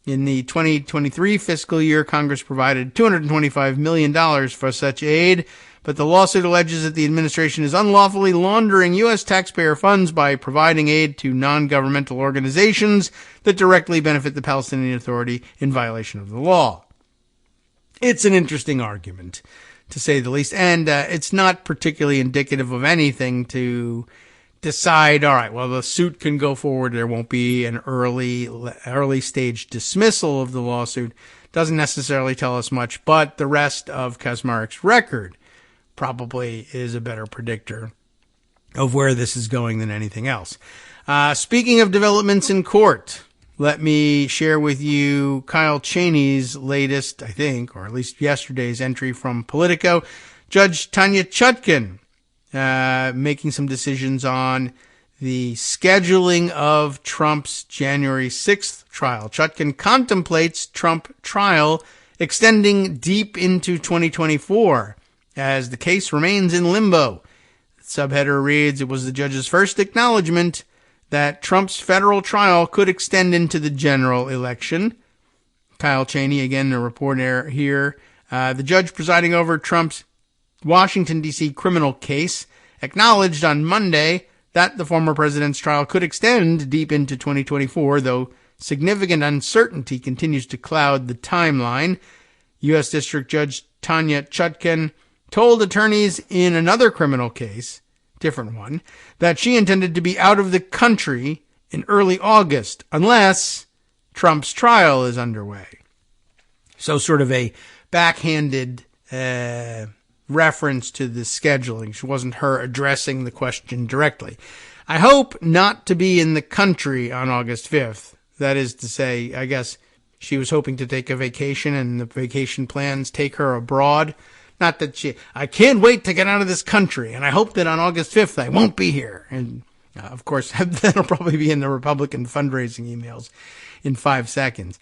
In the 2023 fiscal year, Congress provided $225 million for such aid, but the lawsuit alleges that the administration is unlawfully laundering U.S. taxpayer funds by providing aid to non-governmental organizations that directly benefit the Palestinian Authority in violation of the law. It's an interesting argument, to say the least, and it's not particularly indicative of anything to decide, all right, well, the suit can go forward. There won't be an early stage dismissal of the lawsuit. Doesn't necessarily tell us much, but the rest of Kaczmarek's record probably is a better predictor of where this is going than anything else. Speaking of developments in court, let me share with you Kyle Cheney's latest, I think, or at least yesterday's entry from Politico. Judge Tanya Chutkan making some decisions on the scheduling of Trump's January 6th trial. Chutkan contemplates Trump trial extending deep into 2024 as the case remains in limbo. The subheader reads, it was the judge's first acknowledgement that Trump's federal trial could extend into the general election. Kyle Cheney, again, the reporter here. The judge presiding over Trump's Washington, D.C. criminal case acknowledged on Monday that the former president's trial could extend deep into 2024, though significant uncertainty continues to cloud the timeline. U.S. District Judge Tanya Chutkan told attorneys in another criminal case, different one, that she intended to be out of the country in early August unless Trump's trial is underway. So sort of a backhanded reference to the scheduling. She wasn't her addressing the question directly. I hope not to be in the country on August 5th. That is to say, I guess she was hoping to take a vacation and the vacation plans take her abroad. Not that I can't wait to get out of this country, and I hope that on August 5th I won't be here. And, of course, that'll probably be in the Republican fundraising emails in 5 seconds.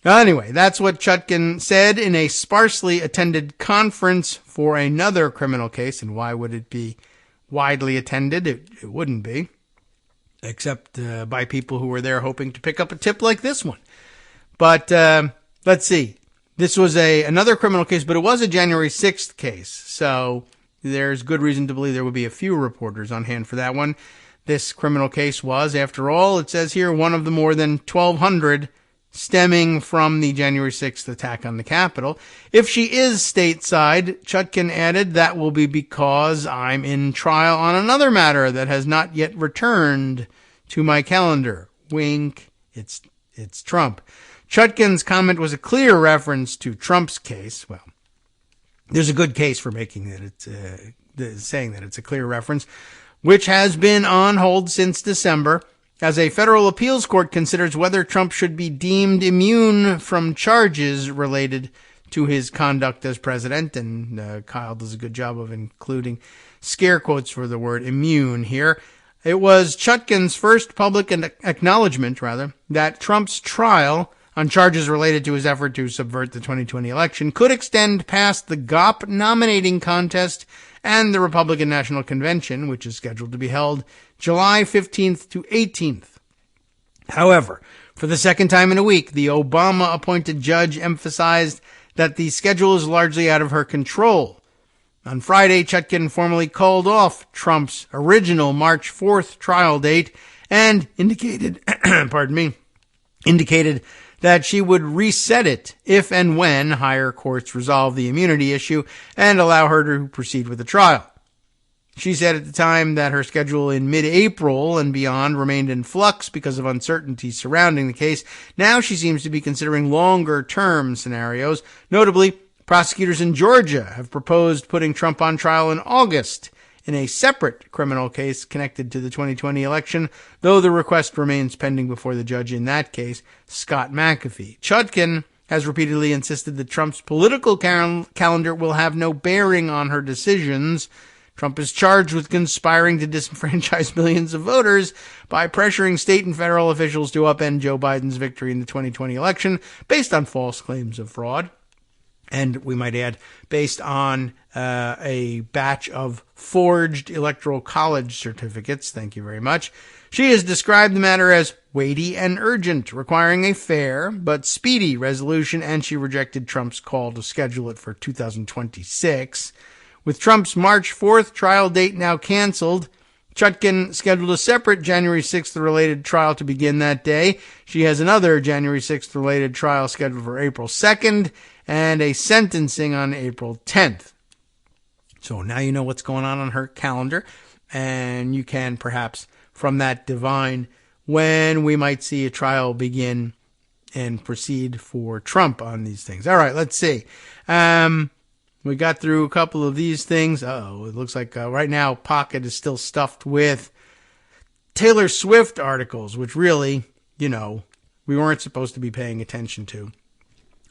Anyway, that's what Chutkan said in a sparsely attended conference for another criminal case. And why would it be widely attended? It wouldn't be, except by people who were there hoping to pick up a tip like this one. But let's see. This was another criminal case, but it was a January 6th case. So there's good reason to believe there would be a few reporters on hand for that one. This criminal case was, after all, it says here, one of the more than 1,200 stemming from the January 6th attack on the Capitol. If she is stateside, Chutkan added, that will be because I'm in trial on another matter that has not yet returned to my calendar. Wink. It's Trump. Chutkan's comment was a clear reference to Trump's case. Well, there's a good case for making it. It's saying that it's a clear reference, which has been on hold since December, as a federal appeals court considers whether Trump should be deemed immune from charges related to his conduct as president. And Kyle does a good job of including scare quotes for the word immune here. It was Chutkan's first public acknowledgement, that Trump's trial on charges related to his effort to subvert the 2020 election could extend past the Gops nominating contest and the Republican National Convention, which is scheduled to be held July 15th to 18th. However, for the second time in a week, the Obama-appointed judge emphasized that the schedule is largely out of her control. On Friday, Chutkan formally called off Trump's original March 4th trial date and indicated that she would reset it if and when higher courts resolve the immunity issue and allow her to proceed with the trial. She said at the time that her schedule in mid-April and beyond remained in flux because of uncertainty surrounding the case. Now she seems to be considering longer-term scenarios. Notably, prosecutors in Georgia have proposed putting Trump on trial in August in a separate criminal case connected to the 2020 election, though the request remains pending before the judge in that case, Scott McAfee. Chutkan has repeatedly insisted that Trump's political calendar will have no bearing on her decisions. Trump is charged with conspiring to disenfranchise millions of voters by pressuring state and federal officials to upend Joe Biden's victory in the 2020 election based on false claims of fraud. And we might add, based on a batch of forged electoral college certificates. Thank you very much. She has described the matter as weighty and urgent, requiring a fair but speedy resolution, and she rejected Trump's call to schedule it for 2026. With Trump's March 4th trial date now canceled, Chutkan scheduled a separate January 6th related trial to begin that day. She has another January 6th related trial scheduled for April 2nd and a sentencing on April 10th. So now you know what's going on her calendar, and you can perhaps from that divine when we might see a trial begin and proceed for Trump on these things. All right, let's see. We got through a couple of these things. It looks like right now Pocket is still stuffed with Taylor Swift articles, which really, we weren't supposed to be paying attention to.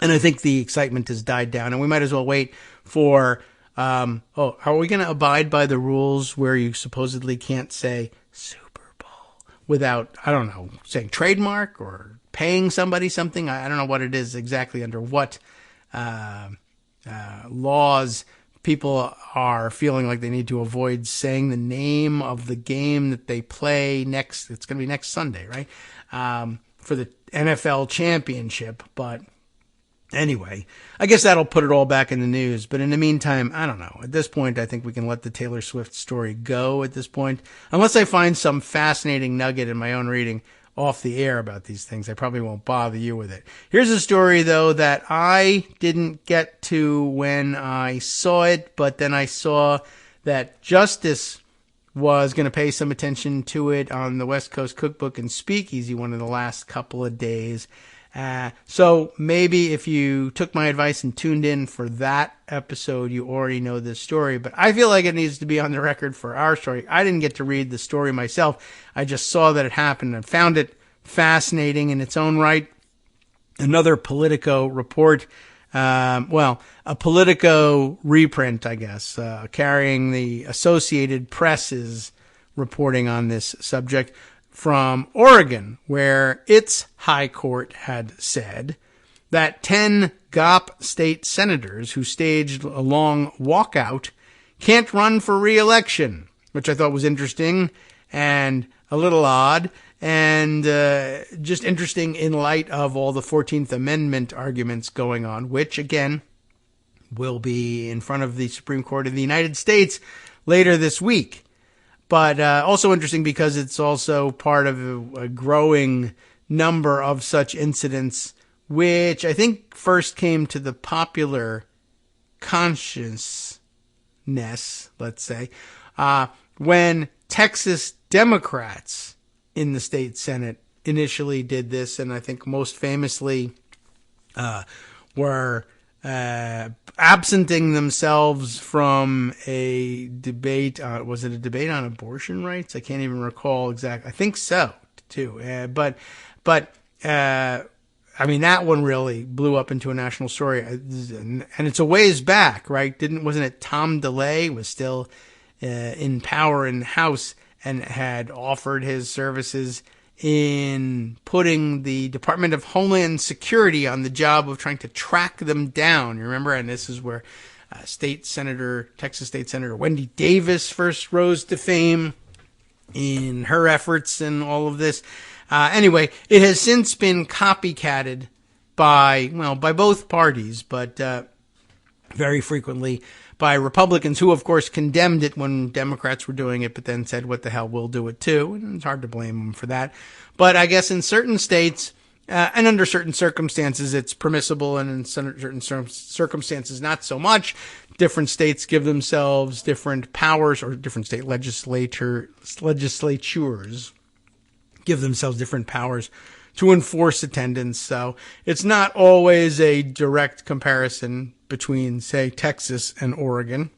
And I think the excitement has died down, and we might as well wait for, are we going to abide by the rules where you supposedly can't say Super Bowl without, saying trademark or paying somebody something? I don't know what it is exactly, under what laws people are feeling like they need to avoid saying the name of the game that they play next. It's going to be next Sunday, right? For the NFL championship. But anyway, I guess that'll put it all back in the news. But in the meantime, I don't know. At this point, I think we can let the Taylor Swift story go at this point. Unless I find some fascinating nugget in my own reading off the air about these things, I probably won't bother you with it. Here's a story, though, that I didn't get to when I saw it, but then I saw that Justice was going to pay some attention to it on the West Coast Cookbook and Speakeasy one of the last couple of days. So maybe if you took my advice and tuned in for that episode, you already know this story, but I feel like it needs to be on the record for our story. I didn't get to read the story myself. I just saw that it happened and found it fascinating in its own right. Another Politico report, a Politico reprint, I guess, carrying the Associated Press's reporting on this subject from Oregon, where its high court had said that 10 Gops state senators who staged a long walkout can't run for re-election, which I thought was interesting and a little odd, and just interesting in light of all the 14th Amendment arguments going on, which, again, will be in front of the Supreme Court of the United States later this week. But also interesting because it's also part of a growing number of such incidents, which I think first came to the popular consciousness, let's say, when Texas Democrats in the state Senate initially did this, and I think most famously were absenting themselves from a debate. Was it a debate on abortion rights? I can't even recall exactly. I think so too. But I mean, that one really blew up into a national story, and it's a ways back, right? Wasn't it Tom DeLay was still in power in the House and had offered his services in putting the Department of Homeland Security on the job of trying to track them down. You remember? And this is where Texas State Senator Wendy Davis first rose to fame in her efforts and all of this. Anyway, it has since been copycatted by both parties, but very frequently by Republicans who, of course, condemned it when Democrats were doing it, but then said, what the hell, we'll do it too. And it's hard to blame them for that. But I guess in certain states and under certain circumstances, it's permissible, and in certain circumstances, not so much. Different states give themselves different powers, or different state legislatures give themselves different powers to enforce attendance. So it's not always a direct comparison between, say, Texas and Oregon,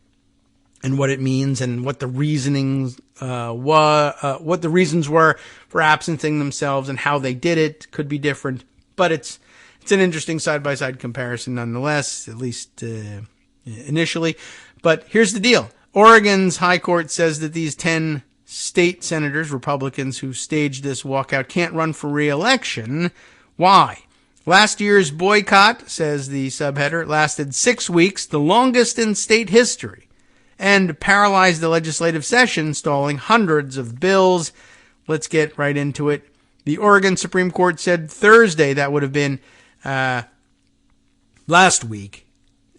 and what it means and what the reasonings what the reasons were for absenting themselves and how they did it could be different. But it's an interesting side-by-side comparison nonetheless, at least initially. But here's the deal. Oregon's High Court says that these 10 state senators, Republicans, who staged this walkout can't run for re-election. Why? Last year's boycott, says the subheader, lasted 6 weeks, the longest in state history, and paralyzed the legislative session, stalling hundreds of bills. Let's get right into it. The Oregon Supreme Court said Thursday, that would have been last week,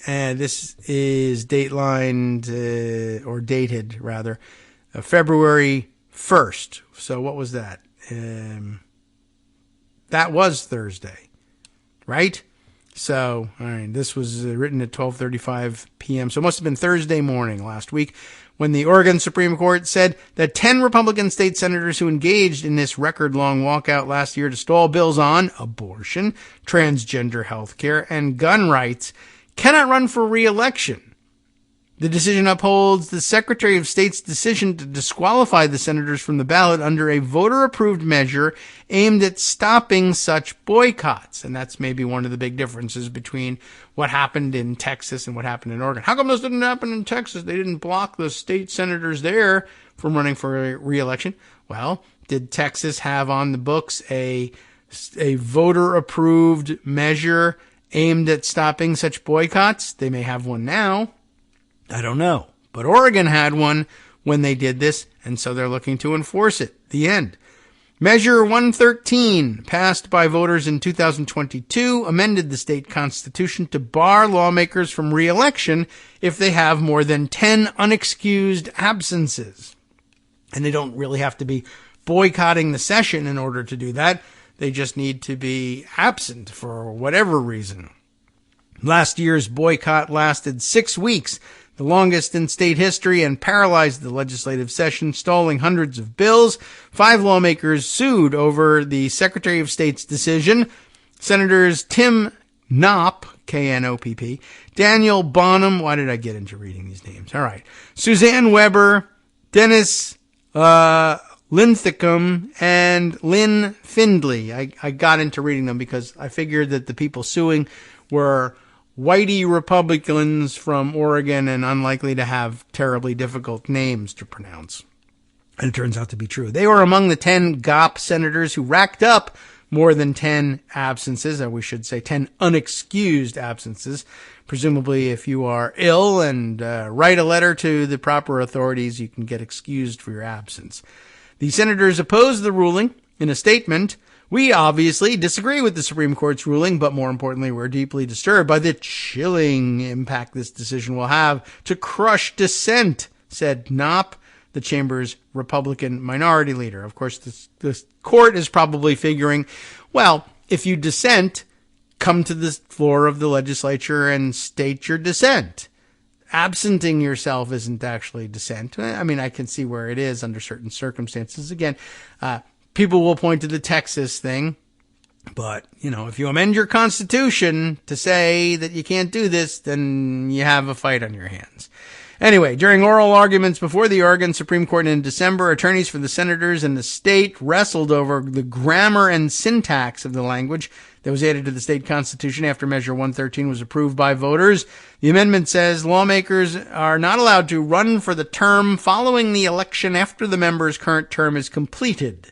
and this is datelined, or dated rather, February 1st. So what was that? That was Thursday, right? So, all right, this was written at 12:35 p.m. So it must have been Thursday morning last week when the Oregon Supreme Court said that 10 Republican state senators who engaged in this record-long walkout last year to stall bills on abortion, transgender health care, and gun rights cannot run for re-election. The decision upholds the Secretary of State's decision to disqualify the senators from the ballot under a voter-approved measure aimed at stopping such boycotts. And that's maybe one of the big differences between what happened in Texas and what happened in Oregon. How come this didn't happen in Texas? They didn't block the state senators there from running for re-election. Well, did Texas have on the books a voter-approved measure aimed at stopping such boycotts? They may have one now. I don't know. But Oregon had one when they did this, and so they're looking to enforce it. The end. Measure 113, passed by voters in 2022, amended the state constitution to bar lawmakers from re-election if they have more than 10 unexcused absences. And they don't really have to be boycotting the session in order to do that. They just need to be absent for whatever reason. Last year's boycott lasted 6 weeks, the longest in state history, and paralyzed the legislative session, stalling hundreds of bills. 5 lawmakers sued over the Secretary of State's decision. Senators Tim Knopp, K-N-O-P-P, Daniel Bonham, why did I get into reading these names? All right. Suzanne Weber, Dennis Linthicum, and Lynn Findley. I got into reading them because I figured that the people suing were whitey Republicans from Oregon and unlikely to have terribly difficult names to pronounce. And it turns out to be true. They were among the 10 Gops senators who racked up more than 10 absences, or we should say 10 unexcused absences. Presumably, if you are ill and write a letter to the proper authorities, you can get excused for your absence. The senators opposed the ruling in a statement. We obviously disagree with the Supreme Court's ruling, but more importantly, we're deeply disturbed by the chilling impact this decision will have to crush dissent, said Knopp. the chamber's Republican minority leader. Of course, this court is probably figuring, well, if you dissent, come to the floor of the legislature and state your dissent. Absenting yourself isn't actually dissent. I mean, I can see where it is under certain circumstances. Again, people will point to the Texas thing. But, if you amend your constitution to say that you can't do this, then you have a fight on your hands. Anyway, during oral arguments before the Oregon Supreme Court in December, attorneys for the senators and the state wrestled over the grammar and syntax of the language that was added to the state constitution after Measure 113 was approved by voters. The amendment says lawmakers are not allowed to run for the term following the election after the member's current term is completed.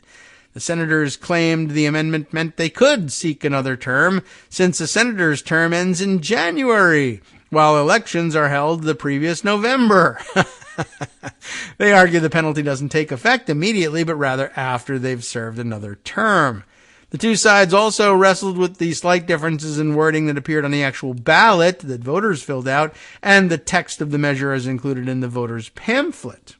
The senators claimed the amendment meant they could seek another term since a senator's term ends in January, while elections are held the previous November. They argue the penalty doesn't take effect immediately, but rather after they've served another term. The two sides also wrestled with the slight differences in wording that appeared on the actual ballot that voters filled out and the text of the measure as included in the voters' pamphlet.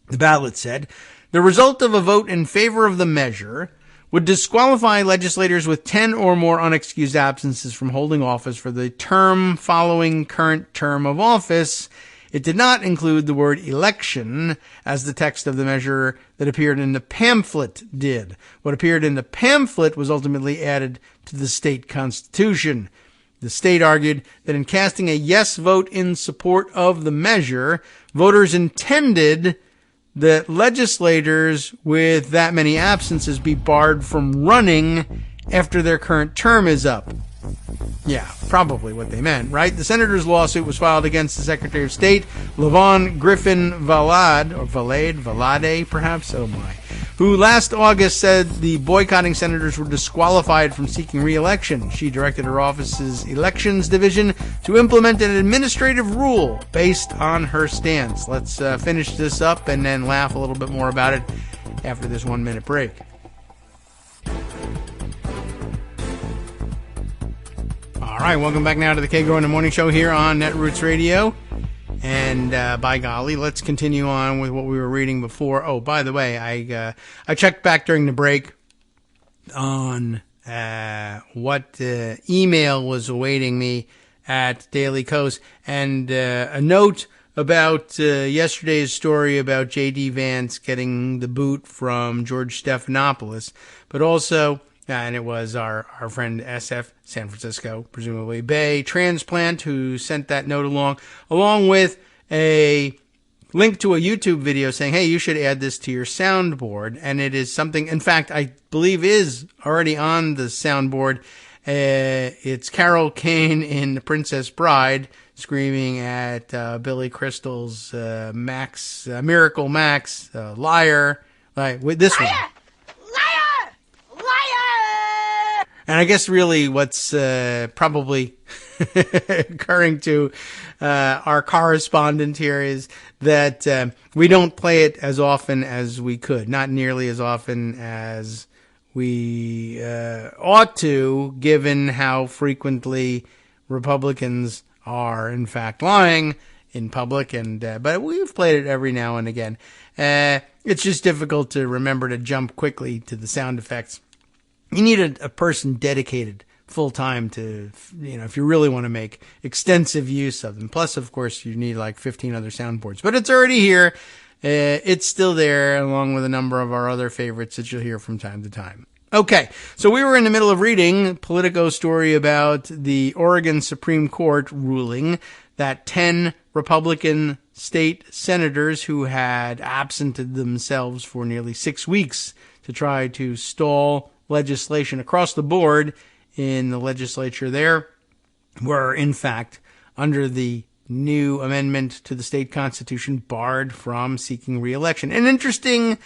The ballot said, the result of a vote in favor of the measure would disqualify legislators with 10 or more unexcused absences from holding office for the term following current term of office. It did not include the word election, as the text of the measure that appeared in the pamphlet did. What appeared in the pamphlet was ultimately added to the state constitution. The state argued that in casting a yes vote in support of the measure, voters intended that legislators with that many absences be barred from running after their current term is up. Yeah, probably what they meant, right? The senator's lawsuit was filed against the Secretary of State, LaVon Griffin Valade, perhaps? Oh my. Who last August said the boycotting senators were disqualified from seeking re-election. She directed her office's elections division to implement an administrative rule based on her stance. Let's finish this up and then laugh a little bit more about it after this 1 minute break. All right, welcome back now to the Kagro in the Morning Show here on Netroots Radio. And by golly, let's continue on with what we were reading before. Oh, by the way, I checked back during the break on what email was awaiting me at Daily Kos, and a note about yesterday's story about J.D. Vance getting the boot from George Stephanopoulos, but also... and it was our friend SF, San Francisco, presumably Bay Transplant, who sent that note along with a link to a YouTube video saying, hey, you should add this to your soundboard. And it is something, in fact, I believe is already on the soundboard. It's Carol Kane in The Princess Bride screaming at Billy Crystal's Miracle Max, liar, like with this one. And I guess really what's probably occurring to our correspondent here is that we don't play it as often as we could, not nearly as often as we ought to, given how frequently Republicans are, in fact, lying in public. And but we've played it every now and again. It's just difficult to remember to jump quickly to the sound effects. You need a person dedicated full time to, if you really want to make extensive use of them. Plus, of course, you need like 15 other soundboards. But it's already here. It's still there, along with a number of our other favorites that you'll hear from time to time. Okay, so we were in the middle of reading Politico's story about the Oregon Supreme Court ruling that 10 Republican state senators who had absented themselves for nearly 6 weeks to try to stall legislation across the board in the legislature there were, in fact, under the new amendment to the state constitution, barred from seeking re-election. An interesting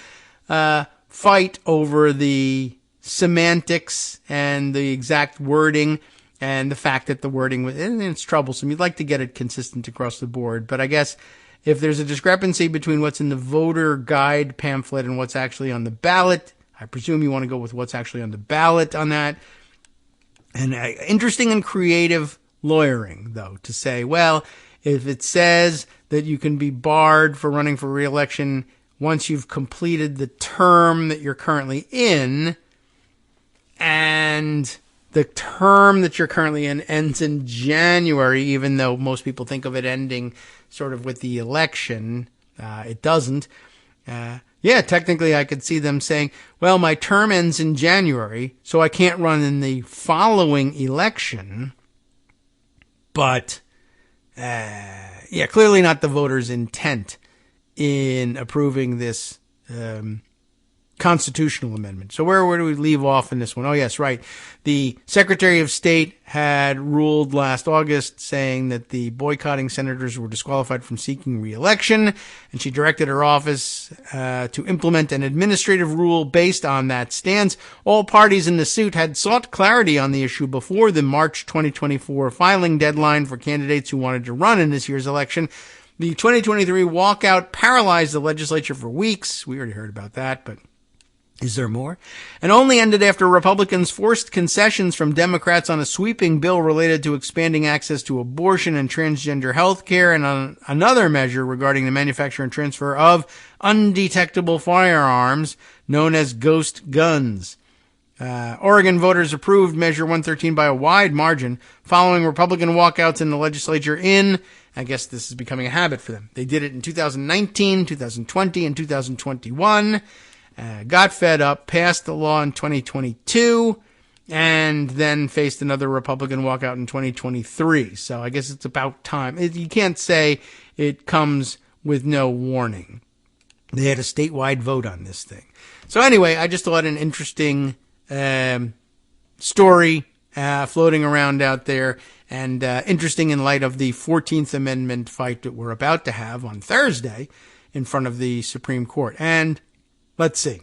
fight over the semantics and the exact wording, and the fact that the wording was, and it's troublesome. You'd like to get it consistent across the board, but I guess if there's a discrepancy between what's in the voter guide pamphlet and what's actually on the ballot, I presume you want to go with what's actually on the ballot on that. And interesting and creative lawyering, though, to say, well, if it says that you can be barred for running for re-election once you've completed the term that you're currently in, and the term that you're currently in ends in January, even though most people think of it ending sort of with the election. It doesn't. Yeah, technically I could see them saying, well, my term ends in January, so I can't run in the following election. But, yeah, clearly not the voters' intent in approving this constitutional amendment. So where do we leave off in this one? Oh, yes, right. The Secretary of State had ruled last August saying that the boycotting senators were disqualified from seeking re-election, and she directed her office to implement an administrative rule based on that stance. All parties in the suit had sought clarity on the issue before the March 2024 filing deadline for candidates who wanted to run in this year's election. The 2023 walkout paralyzed the legislature for weeks. We already heard about that, but is there more? And only ended after Republicans forced concessions from Democrats on a sweeping bill related to expanding access to abortion and transgender health care, and on another measure regarding the manufacture and transfer of undetectable firearms known as ghost guns. Oregon voters approved Measure 113 by a wide margin following Republican walkouts in the legislature I guess this is becoming a habit for them. They did it in 2019, 2020, and 2021. Got fed up, passed the law in 2022, and then faced another Republican walkout in 2023. So I guess it's about time. You can't say it comes with no warning. They had a statewide vote on this thing. So anyway, I just thought an interesting story floating around out there, and interesting in light of the 14th Amendment fight that we're about to have on Thursday in front of the Supreme Court. And let's see.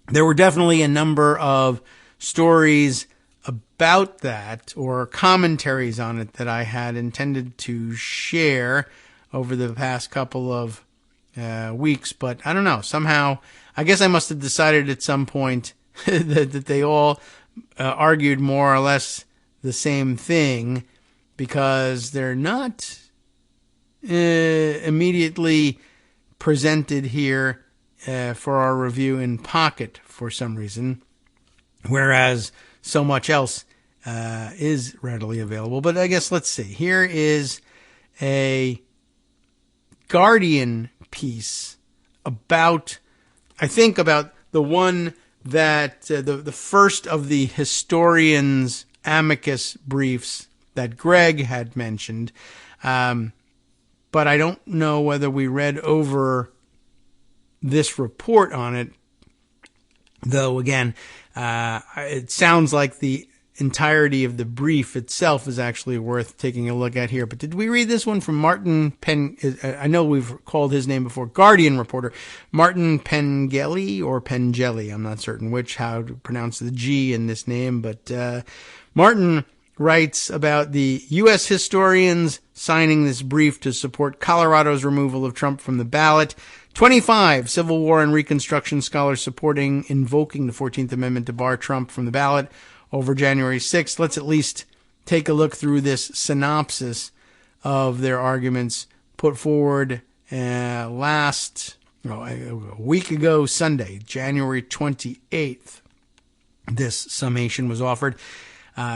There were definitely a number of stories about that, or commentaries on it, that I had intended to share over the past couple of weeks. But I don't know. Somehow, I guess I must have decided at some point that they all argued more or less the same thing, because they're not immediately presented here for our review in pocket for some reason, whereas so much else is readily available. But I guess let's see. Here is a Guardian piece about the one that the first of the historians' amicus briefs that Greg had mentioned. But I don't know whether we read over this report on it, though again, it sounds like the entirety of the brief itself is actually worth taking a look at here. But did we read this one from Martin Penn? I know we've called his name before. Guardian reporter Martin Pengelly or Pengelly. I'm not certain how to pronounce the G in this name, but Martin writes about the U.S. historians signing this brief to support Colorado's removal of Trump from the ballot. 25 Civil War and Reconstruction scholars invoking the 14th Amendment to bar Trump from the ballot over January 6th. Let's at least take a look through this synopsis of their arguments put forward a week ago Sunday, January 28th. This summation was offered.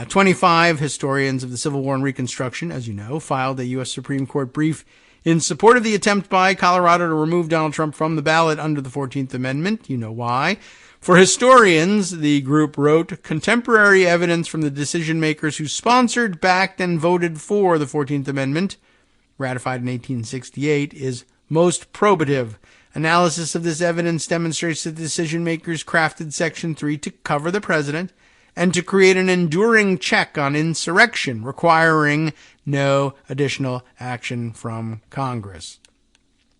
25 historians of the Civil War and Reconstruction, as you know, filed a U.S. Supreme Court brief in support of the attempt by Colorado to remove Donald Trump from the ballot under the 14th Amendment. You know why. For historians, the group wrote, contemporary evidence from the decision makers who sponsored, backed, and voted for the 14th Amendment, ratified in 1868, is most probative. Analysis of this evidence demonstrates that the decision makers crafted Section 3 to cover the president and to create an enduring check on insurrection, requiring no additional action from Congress.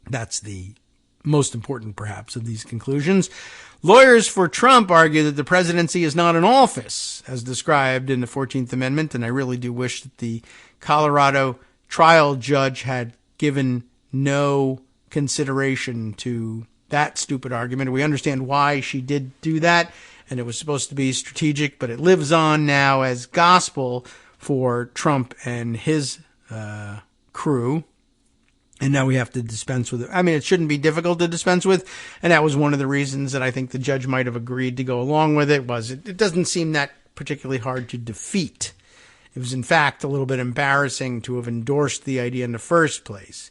That's the most important, perhaps, of these conclusions. Lawyers for Trump argue that the presidency is not an office, as described in the 14th Amendment, and I really do wish that the Colorado trial judge had given no consideration to that stupid argument. We understand why she did do that, and it was supposed to be strategic, but it lives on now as gospel for Trump and his crew. And now we have to dispense with it. I mean, it shouldn't be difficult to dispense with. And that was one of the reasons that I think the judge might have agreed to go along with it, was it doesn't seem that particularly hard to defeat. It was, in fact, a little bit embarrassing to have endorsed the idea in the first place.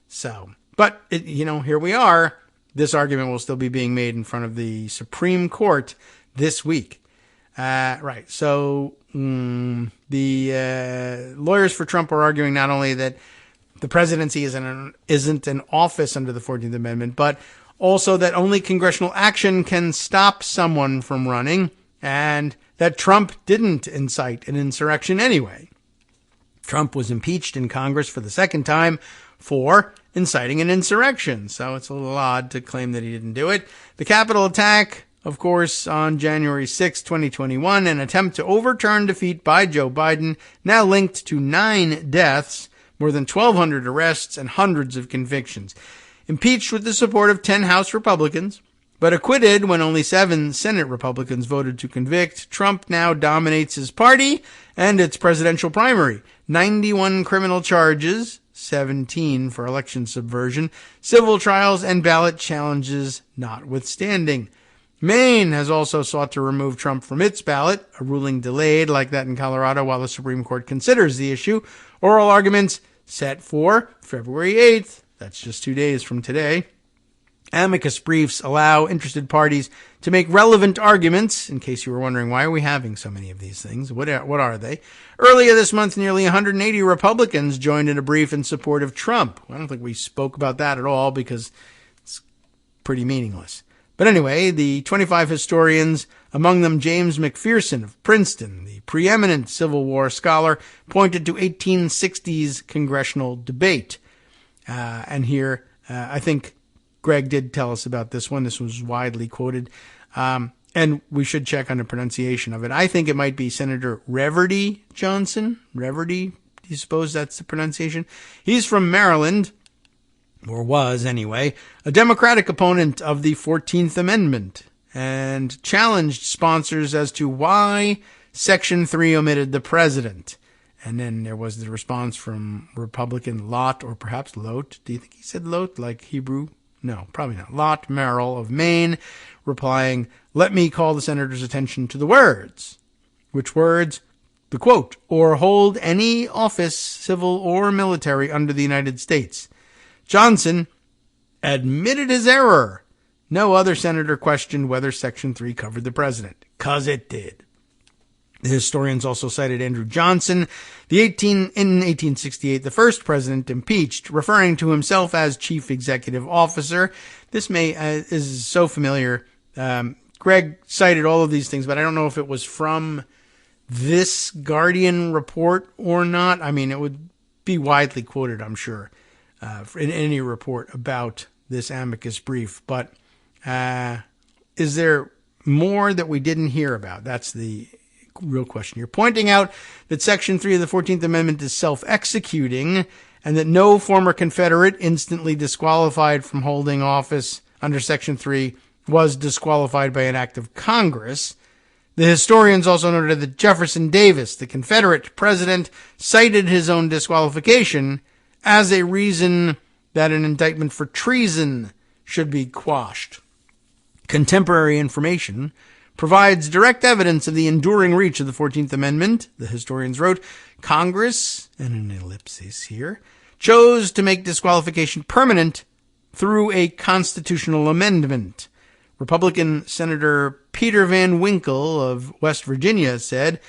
So, but, here we are. This argument will still be being made in front of the Supreme Court this week. Right. So, the lawyers for Trump are arguing not only that the presidency isn't an office under the 14th Amendment, but also that only congressional action can stop someone from running, and that Trump didn't incite an insurrection anyway. Trump was impeached in Congress for the second time for inciting an insurrection, so it's a little odd to claim that he didn't do it. The Capitol attack, of course, on January 6, 2021, an attempt to overturn defeat by Joe Biden, now linked to 9 deaths, more than 1,200 arrests, and hundreds of convictions. Impeached with the support of 10 House Republicans, but acquitted when only 7 Senate Republicans voted to convict, Trump now dominates his party and its presidential primary. 91 criminal charges, 17 for election subversion, civil trials, and ballot challenges notwithstanding. Maine has also sought to remove Trump from its ballot, a ruling delayed like that in Colorado while the Supreme Court considers the issue. Oral arguments set for February 8th. That's just 2 days from today. Amicus briefs allow interested parties to make relevant arguments. In case you were wondering, why are we having so many of these things? What are they? Earlier this month, nearly 180 Republicans joined in a brief in support of Trump. I don't think we spoke about that at all because it's pretty meaningless. But anyway, the 25 historians, among them James McPherson of Princeton, the preeminent Civil War scholar, pointed to 1860s congressional debate. And here, I think Greg did tell us about this one. This was widely quoted. And we should check on the pronunciation of it. I think it might be Senator Reverdy Johnson. Reverdy, do you suppose that's the pronunciation? He's from Maryland, or was anyway, a Democratic opponent of the 14th Amendment, and challenged sponsors as to why Section 3 omitted the president. And then there was the response from Republican Lot, or perhaps Lote. Do you think he said Lote, like Hebrew? No, probably not. Lot Merrill of Maine, replying, "Let me call the senator's attention to the words." Which words? The quote, "or hold any office, civil or military, under the United States." Johnson admitted his error. No other senator questioned whether Section 3 covered the president, 'cause it did. The historians also cited Andrew Johnson, in 1868, the first president impeached, referring to himself as chief executive officer. This is so familiar. Greg cited all of these things, but I don't know if it was from this Guardian report or not. I mean, it would be widely quoted, I'm sure, in any report about this amicus brief. But is there more that we didn't hear about? That's the real question. You're pointing out that Section 3 of the 14th Amendment is self-executing, and that no former Confederate instantly disqualified from holding office under Section 3 was disqualified by an act of Congress. The historians also noted that Jefferson Davis, the Confederate president, cited his own disqualification as a reason that an indictment for treason should be quashed. Contemporary information provides direct evidence of the enduring reach of the 14th Amendment. The historians wrote, Congress, and an ellipsis here, chose to make disqualification permanent through a constitutional amendment. Republican Senator Peter Van Winkle of West Virginia said,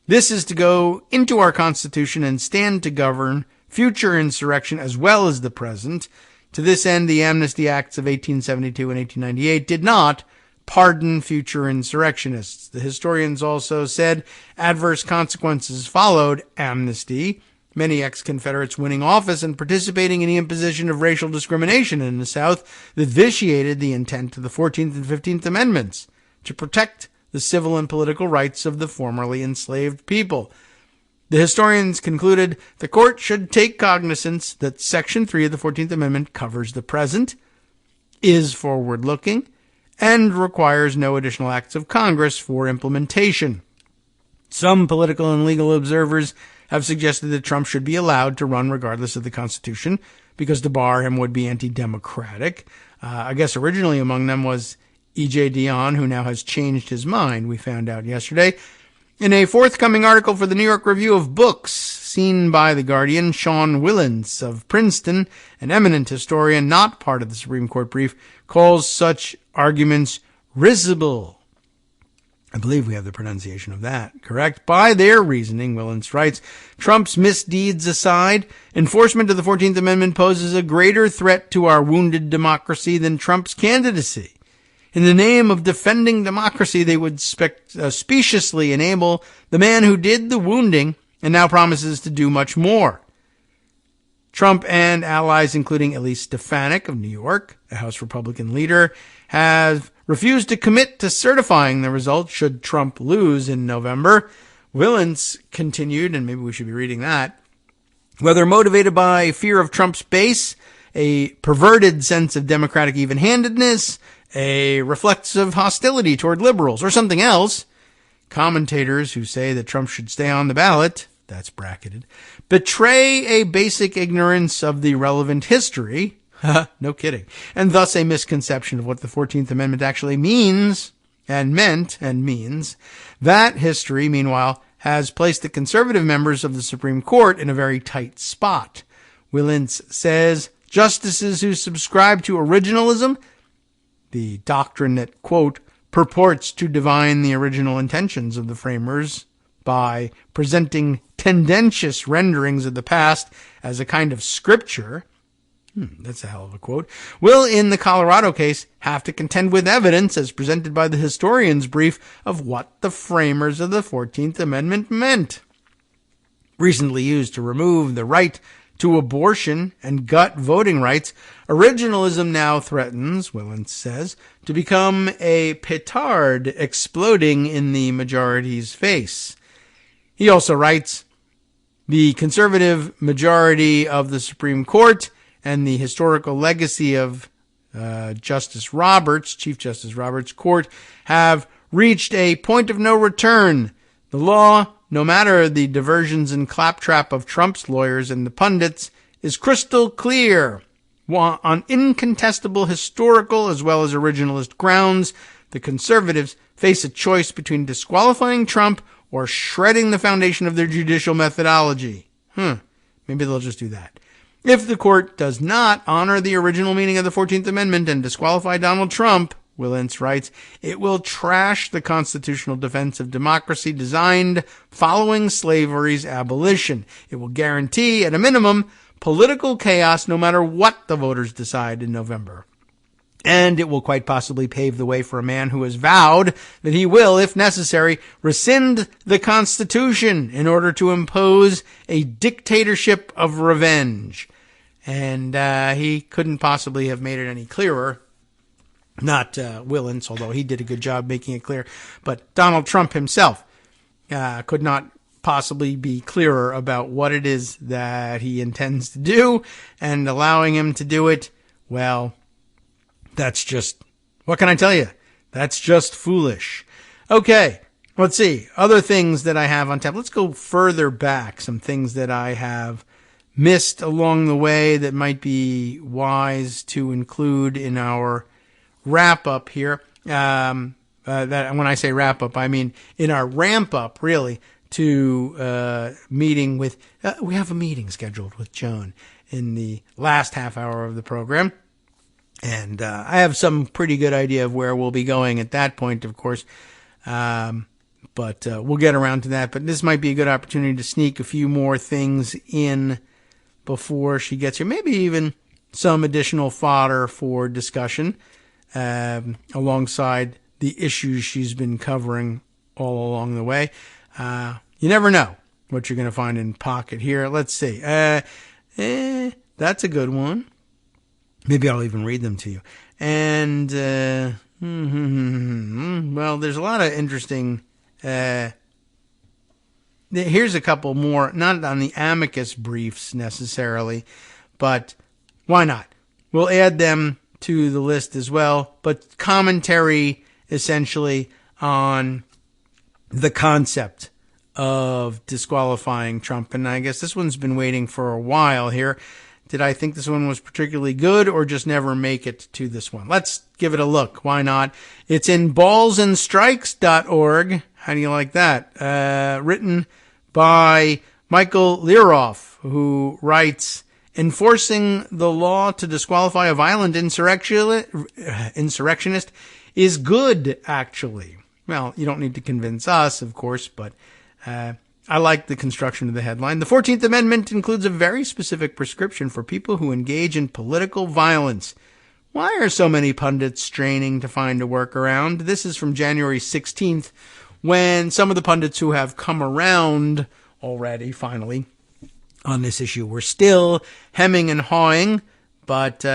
"This is to go into our Constitution and stand to govern future insurrection as well as the present. To this end, the Amnesty Acts of 1872 and 1898 did not pardon future insurrectionists." The historians also said adverse consequences followed amnesty, many ex-Confederates winning office and participating in the imposition of racial discrimination in the South that vitiated the intent of the 14th and 15th Amendments to protect the civil and political rights of the formerly enslaved people. The historians concluded the court should take cognizance that Section 3 of the 14th Amendment covers the present, is forward-looking, and requires no additional acts of Congress for implementation. Some political and legal observers have suggested that Trump should be allowed to run regardless of the Constitution, because to bar him would be anti-democratic. I guess originally among them was E.J. Dionne, who now has changed his mind, we found out yesterday. In a forthcoming article for the New York Review of Books, seen by The Guardian, Sean Willans of Princeton, an eminent historian not part of the Supreme Court brief, calls such arguments risible. I believe we have the pronunciation of that correct. By their reasoning, Willans writes, Trump's misdeeds aside, enforcement of the 14th Amendment poses a greater threat to our wounded democracy than Trump's candidacy. In the name of defending democracy, they would speciously enable the man who did the wounding and now promises to do much more. Trump and allies, including Elise Stefanik of New York, a House Republican leader, have refused to commit to certifying the result should Trump lose in November. Willans continued, and maybe we should be reading that, whether motivated by fear of Trump's base, a perverted sense of democratic even-handedness, a reflexive hostility toward liberals, or something else, commentators who say that Trump should stay on the ballot, that's bracketed, betray a basic ignorance of the relevant history, no kidding, and thus a misconception of what the 14th Amendment actually means, and meant, and means. That history, meanwhile, has placed the conservative members of the Supreme Court in a very tight spot. Willans says justices who subscribe to originalism, the doctrine that, quote, purports to divine the original intentions of the framers by presenting tendentious renderings of the past as a kind of scripture, that's a hell of a quote, will, in the Colorado case, have to contend with evidence, as presented by the historian's brief, of what the framers of the 14th Amendment meant. Recently used to remove the right to abortion and gut voting rights, originalism now threatens, Willans says, to become a petard exploding in the majority's face. He also writes, the conservative majority of the Supreme Court and the historical legacy of Chief Justice Roberts' court have reached a point of no return. The law, no matter the diversions and claptrap of Trump's lawyers and the pundits, is crystal clear. On incontestable historical as well as originalist grounds, the conservatives face a choice between disqualifying Trump or shredding the foundation of their judicial methodology. Maybe they'll just do that. If the court does not honor the original meaning of the 14th Amendment and disqualify Donald Trump, Willans writes, it will trash the constitutional defense of democracy designed following slavery's abolition. It will guarantee, at a minimum, political chaos no matter what the voters decide in November. And it will quite possibly pave the way for a man who has vowed that he will, if necessary, rescind the Constitution in order to impose a dictatorship of revenge. And he couldn't possibly have made it any clearer. Not Willans, although he did a good job making it clear. But Donald Trump himself could not possibly be clearer about what it is that he intends to do, and allowing him to do it, well, that's just, what can I tell you? That's just foolish. Okay, let's see. Other things that I have on tap. Let's go further back. Some things that I have missed along the way that might be wise to include in our wrap-up here. That when I say wrap-up, I mean in our ramp-up, really, to meeting with, we have a meeting scheduled with Joan in the last half hour of the program. And I have some pretty good idea of where we'll be going at that point, of course. But we'll get around to that. But this might be a good opportunity to sneak a few more things in before she gets here. Maybe even some additional fodder for discussion alongside the issues she's been covering all along the way. You never know what you're going to find in pocket here. Let's see. That's a good one. Maybe I'll even read them to you. And, well, there's a lot of interesting, here's a couple more, not on the amicus briefs necessarily, but why not? We'll add them to the list as well, but commentary essentially on the concept of disqualifying Trump, and I guess this one's been waiting for a while here. Did I think this one was particularly good or just never make it to this one? Let's give it a look. Why not? It's in ballsandstrikes.org. How do you like that? Written by Michael Learoff, who writes, enforcing the law to disqualify a violent insurrectionist is good, actually. Well, you don't need to convince us, of course, but I like the construction of the headline. The 14th Amendment includes a very specific prescription for people who engage in political violence. Why are so many pundits straining to find a workaround? This is from January 16th, when some of the pundits who have come around already, finally, on this issue were still hemming and hawing. But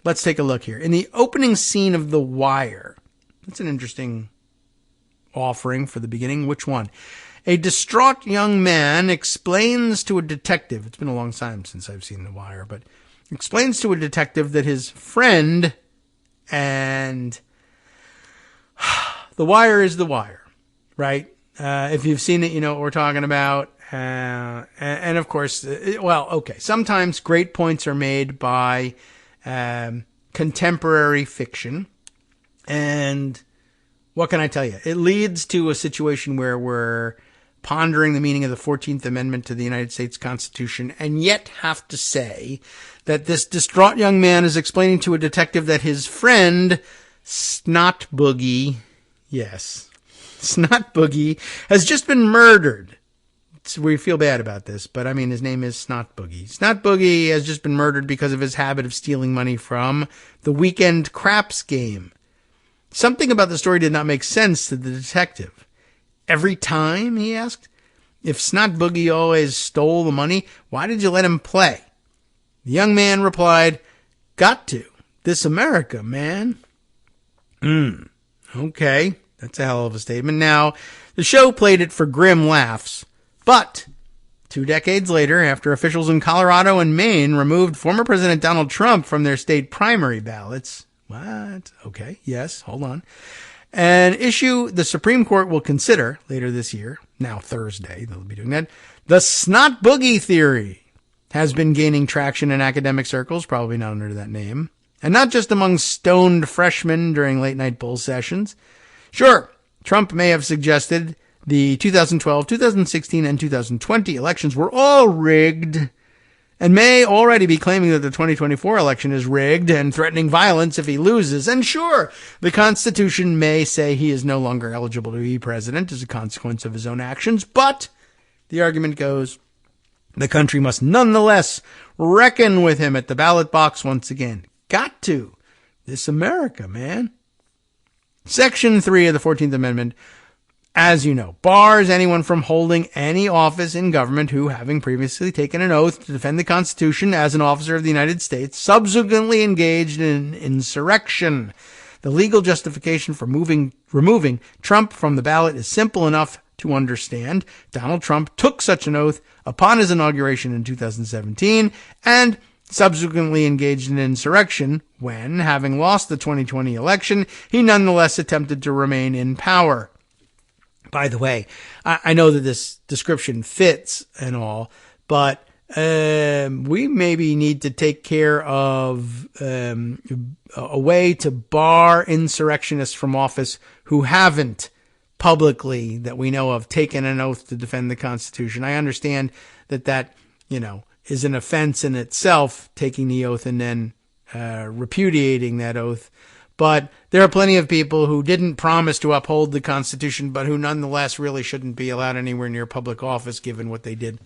let's take a look here. In the opening scene of The Wire, that's an interesting offering for the beginning. Which one? A distraught young man explains to a detective, it's been a long time since I've seen The Wire, but explains to a detective that his friend, and The Wire is The Wire, right? If you've seen it, you know what we're talking about. And of course, sometimes great points are made by contemporary fiction. And what can I tell you? It leads to a situation where we're pondering the meaning of the 14th Amendment to the United States Constitution, and yet have to say that this distraught young man is explaining to a detective that his friend, Snot Boogie, yes, Snot Boogie, has just been murdered. We feel bad about this, but I mean, his name is Snot Boogie. Snot Boogie has just been murdered because of his habit of stealing money from the weekend craps game. Something about the story did not make sense to the detective. Every time, he asked, if Snot Boogie always stole the money, why did you let him play? The young man replied, got to. This America, man. Okay, that's a hell of a statement. Now, the show played it for grim laughs, but 2 decades later, after officials in Colorado and Maine removed former President Donald Trump from their state primary ballots. What? Okay, yes, hold on. An issue the Supreme Court will consider later this year, now Thursday, they'll be doing that. The Snot Boogie theory has been gaining traction in academic circles, probably not under that name, and not just among stoned freshmen during late-night bull sessions. Sure, Trump may have suggested the 2012, 2016, and 2020 elections were all rigged, and may already be claiming that the 2024 election is rigged and threatening violence if he loses. And sure, the Constitution may say he is no longer eligible to be president as a consequence of his own actions, but the argument goes, the country must nonetheless reckon with him at the ballot box once again. Got to. This America, man. Section 3 of the 14th Amendment, as you know, bars anyone from holding any office in government who, having previously taken an oath to defend the Constitution as an officer of the United States, subsequently engaged in insurrection. The legal justification for removing Trump from the ballot is simple enough to understand. Donald Trump took such an oath upon his inauguration in 2017 and subsequently engaged in insurrection when, having lost the 2020 election, he nonetheless attempted to remain in power. By the way, I know that this description fits and all, but we maybe need to take care of a way to bar insurrectionists from office who haven't publicly, that we know of, taken an oath to defend the Constitution. I understand that, is an offense in itself, taking the oath and then repudiating that oath. But there are plenty of people who didn't promise to uphold the Constitution, but who nonetheless really shouldn't be allowed anywhere near public office given what they did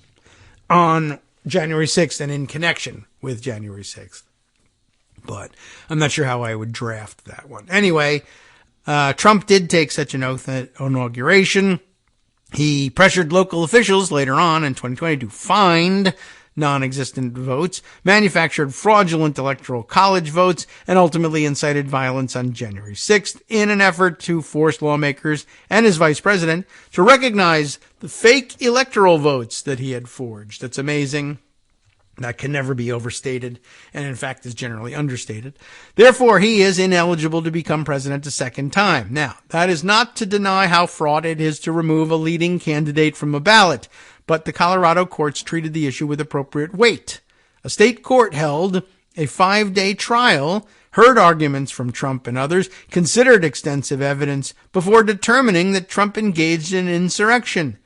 on January 6th and in connection with January 6th. But I'm not sure how I would draft that one. Anyway, Trump did take such an oath at inauguration. He pressured local officials later on in 2020 to find non-existent votes, manufactured fraudulent electoral college votes, and ultimately incited violence on January 6th in an effort to force lawmakers and his vice president to recognize the fake electoral votes that he had forged. That's amazing. That can never be overstated, and in fact is generally understated. Therefore, he is ineligible to become president a second time. Now, that is not to deny how fraught it is to remove a leading candidate from a ballot, but the Colorado courts treated the issue with appropriate weight. A state court held a 5-day trial, heard arguments from Trump and others, considered extensive evidence before determining that Trump engaged in insurrection.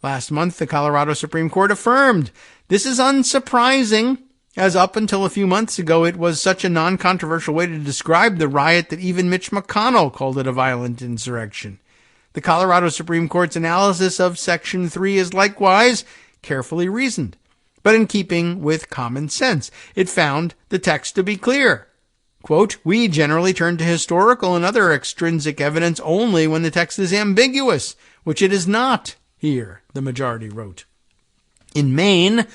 Last month, the Colorado Supreme Court affirmed. This is unsurprising, as up until a few months ago, it was such a non-controversial way to describe the riot that even Mitch McConnell called it a violent insurrection. The Colorado Supreme Court's analysis of Section 3 is likewise carefully reasoned, but in keeping with common sense. It found the text to be clear. Quote, "We generally turn to historical and other extrinsic evidence only when the text is ambiguous, which it is not here," the majority wrote. In Maine,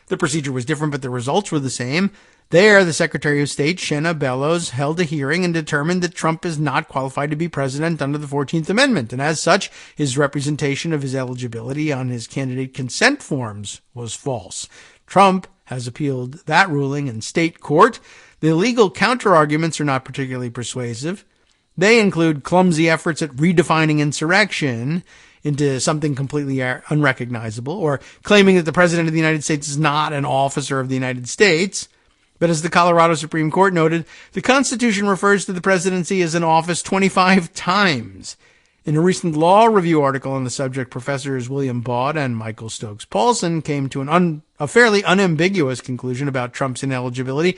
the procedure was different, but the results were the same. There, the Secretary of State, Shenna Bellows, held a hearing and determined that Trump is not qualified to be president under the 14th Amendment, and as such, his representation of his eligibility on his candidate consent forms was false. Trump has appealed that ruling in state court. The legal counterarguments are not particularly persuasive. They include clumsy efforts at redefining insurrection into something completely unrecognizable, or claiming that the President of the United States is not an officer of the United States. But as the Colorado Supreme Court noted, the Constitution refers to the presidency as an office 25 times. In a recent law review article on the subject, Professors William Baud and Michael Stokes Paulson came to a fairly unambiguous conclusion about Trump's ineligibility.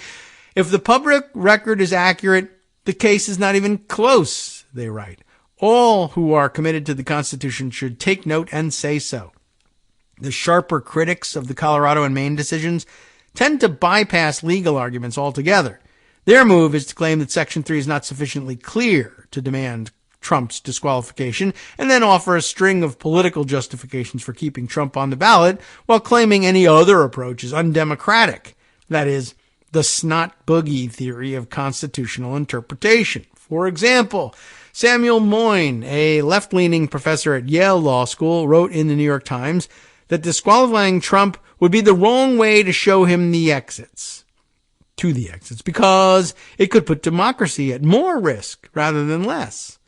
If the public record is accurate, the case is not even close, they write. All who are committed to the Constitution should take note and say so. The sharper critics of the Colorado and Maine decisions tend to bypass legal arguments altogether. Their move is to claim that Section 3 is not sufficiently clear to demand Trump's disqualification, and then offer a string of political justifications for keeping Trump on the ballot, while claiming any other approach is undemocratic. That is, the snot boogie theory of constitutional interpretation. For example, Samuel Moyn, a left-leaning professor at Yale Law School, wrote in the New York Times that disqualifying Trump would be the wrong way to show him the exits, because it could put democracy at more risk rather than less.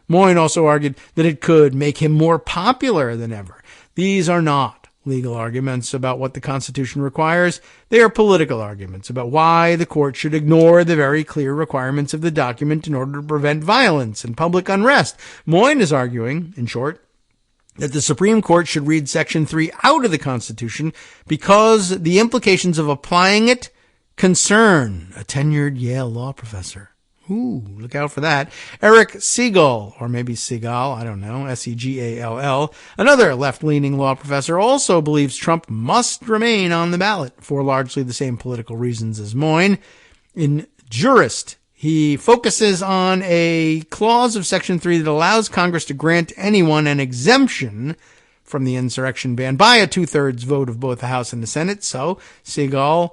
Moyn also argued that it could make him more popular than ever. These are not legal arguments about what the Constitution requires. They are political arguments about why the court should ignore the very clear requirements of the document in order to prevent violence and public unrest. Moyn is arguing, in short, that the Supreme Court should read Section 3 out of the Constitution because the implications of applying it concern a tenured Yale law professor. Ooh, look out for that. Eric Segal, or maybe Segal, I don't know, Segall, another left-leaning law professor, also believes Trump must remain on the ballot for largely the same political reasons as Moyn. In Jurist, he focuses on a clause of Section 3 that allows Congress to grant anyone an exemption from the insurrection ban by a 2/3 vote of both the House and the Senate. So Segal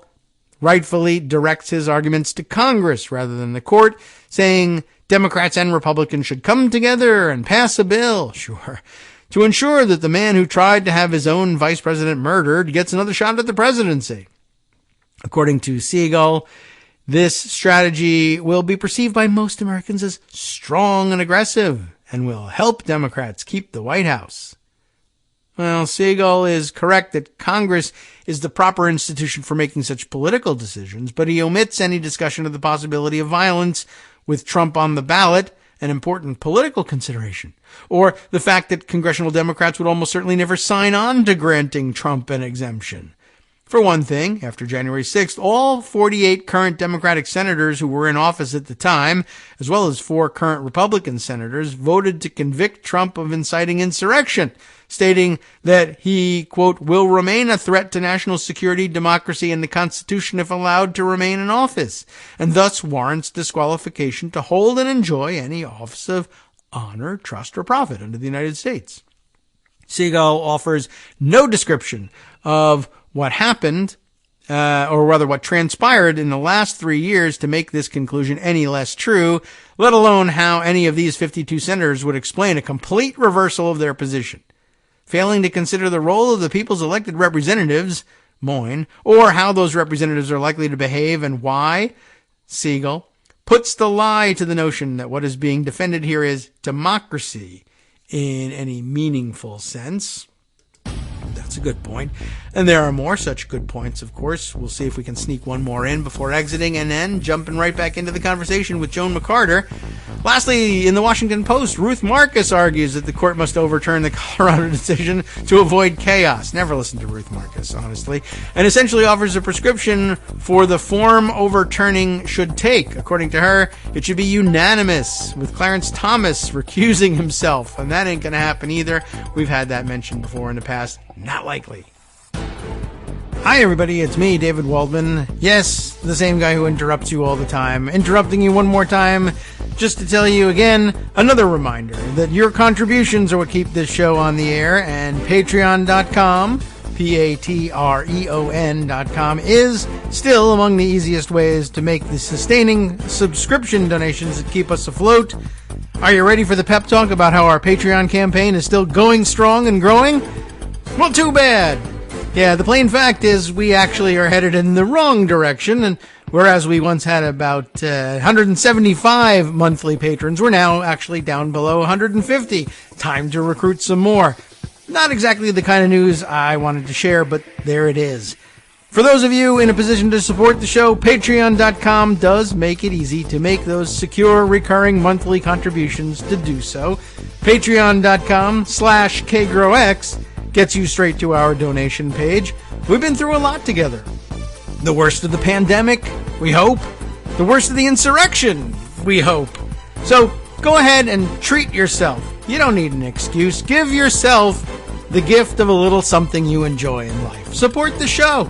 rightfully directs his arguments to Congress rather than the court, saying Democrats and Republicans should come together and pass a bill, to ensure that the man who tried to have his own vice president murdered gets another shot at the presidency. According to Segal, this strategy will be perceived by most Americans as strong and aggressive and will help Democrats keep the White House. Well, Segal is correct that Congress is the proper institution for making such political decisions, but he omits any discussion of the possibility of violence with Trump on the ballot, an important political consideration, or the fact that congressional Democrats would almost certainly never sign on to granting Trump an exemption. For one thing, after January 6th, all 48 current Democratic senators who were in office at the time, as well as 4 current Republican senators, voted to convict Trump of inciting insurrection, stating that he, quote, will remain a threat to national security, democracy, and the Constitution if allowed to remain in office, and thus warrants disqualification to hold and enjoy any office of honor, trust, or profit under the United States. Segal offers no description of what happened, or rather what transpired in the last 3 years to make this conclusion any less true, let alone how any of these 52 senators would explain a complete reversal of their position. Failing to consider the role of the people's elected representatives, Moyne, or how those representatives are likely to behave and why, Siegel, puts the lie to the notion that what is being defended here is democracy in any meaningful sense. That's a good point. And there are more such good points, of course. We'll see if we can sneak one more in before exiting and then jumping right back into the conversation with Joan McCarter. Lastly, in the Washington Post, Ruth Marcus argues that the court must overturn the Colorado decision to avoid chaos. Never listened to Ruth Marcus, honestly. And essentially offers a prescription for the form overturning should take. According to her, it should be unanimous, with Clarence Thomas recusing himself. And that ain't going to happen either. We've had that mentioned before in the past. Not likely. Hi everybody, it's me, David Waldman. Yes, the same guy who interrupts you all the time. Interrupting you one more time just to tell you again, another reminder that your contributions are what keep this show on the air, and patreon.com, patreon.com, is still among the easiest ways to make the sustaining subscription donations that keep us afloat. Are you ready for the pep talk about how our Patreon campaign is still going strong and growing? Well, too bad. Yeah, the plain fact is we actually are headed in the wrong direction, and whereas we once had about 175 monthly patrons, we're now actually down below 150. Time to recruit some more. Not exactly the kind of news I wanted to share, but there it is. For those of you in a position to support the show, patreon.com does make it easy to make those secure recurring monthly contributions to do so. Patreon.com/KagroX gets you straight to our donation page. We've been through a lot together. The worst of the pandemic, we hope. The worst of the insurrection, we hope. So go ahead and treat yourself. You don't need an excuse. Give yourself the gift of a little something you enjoy in life. Support the show.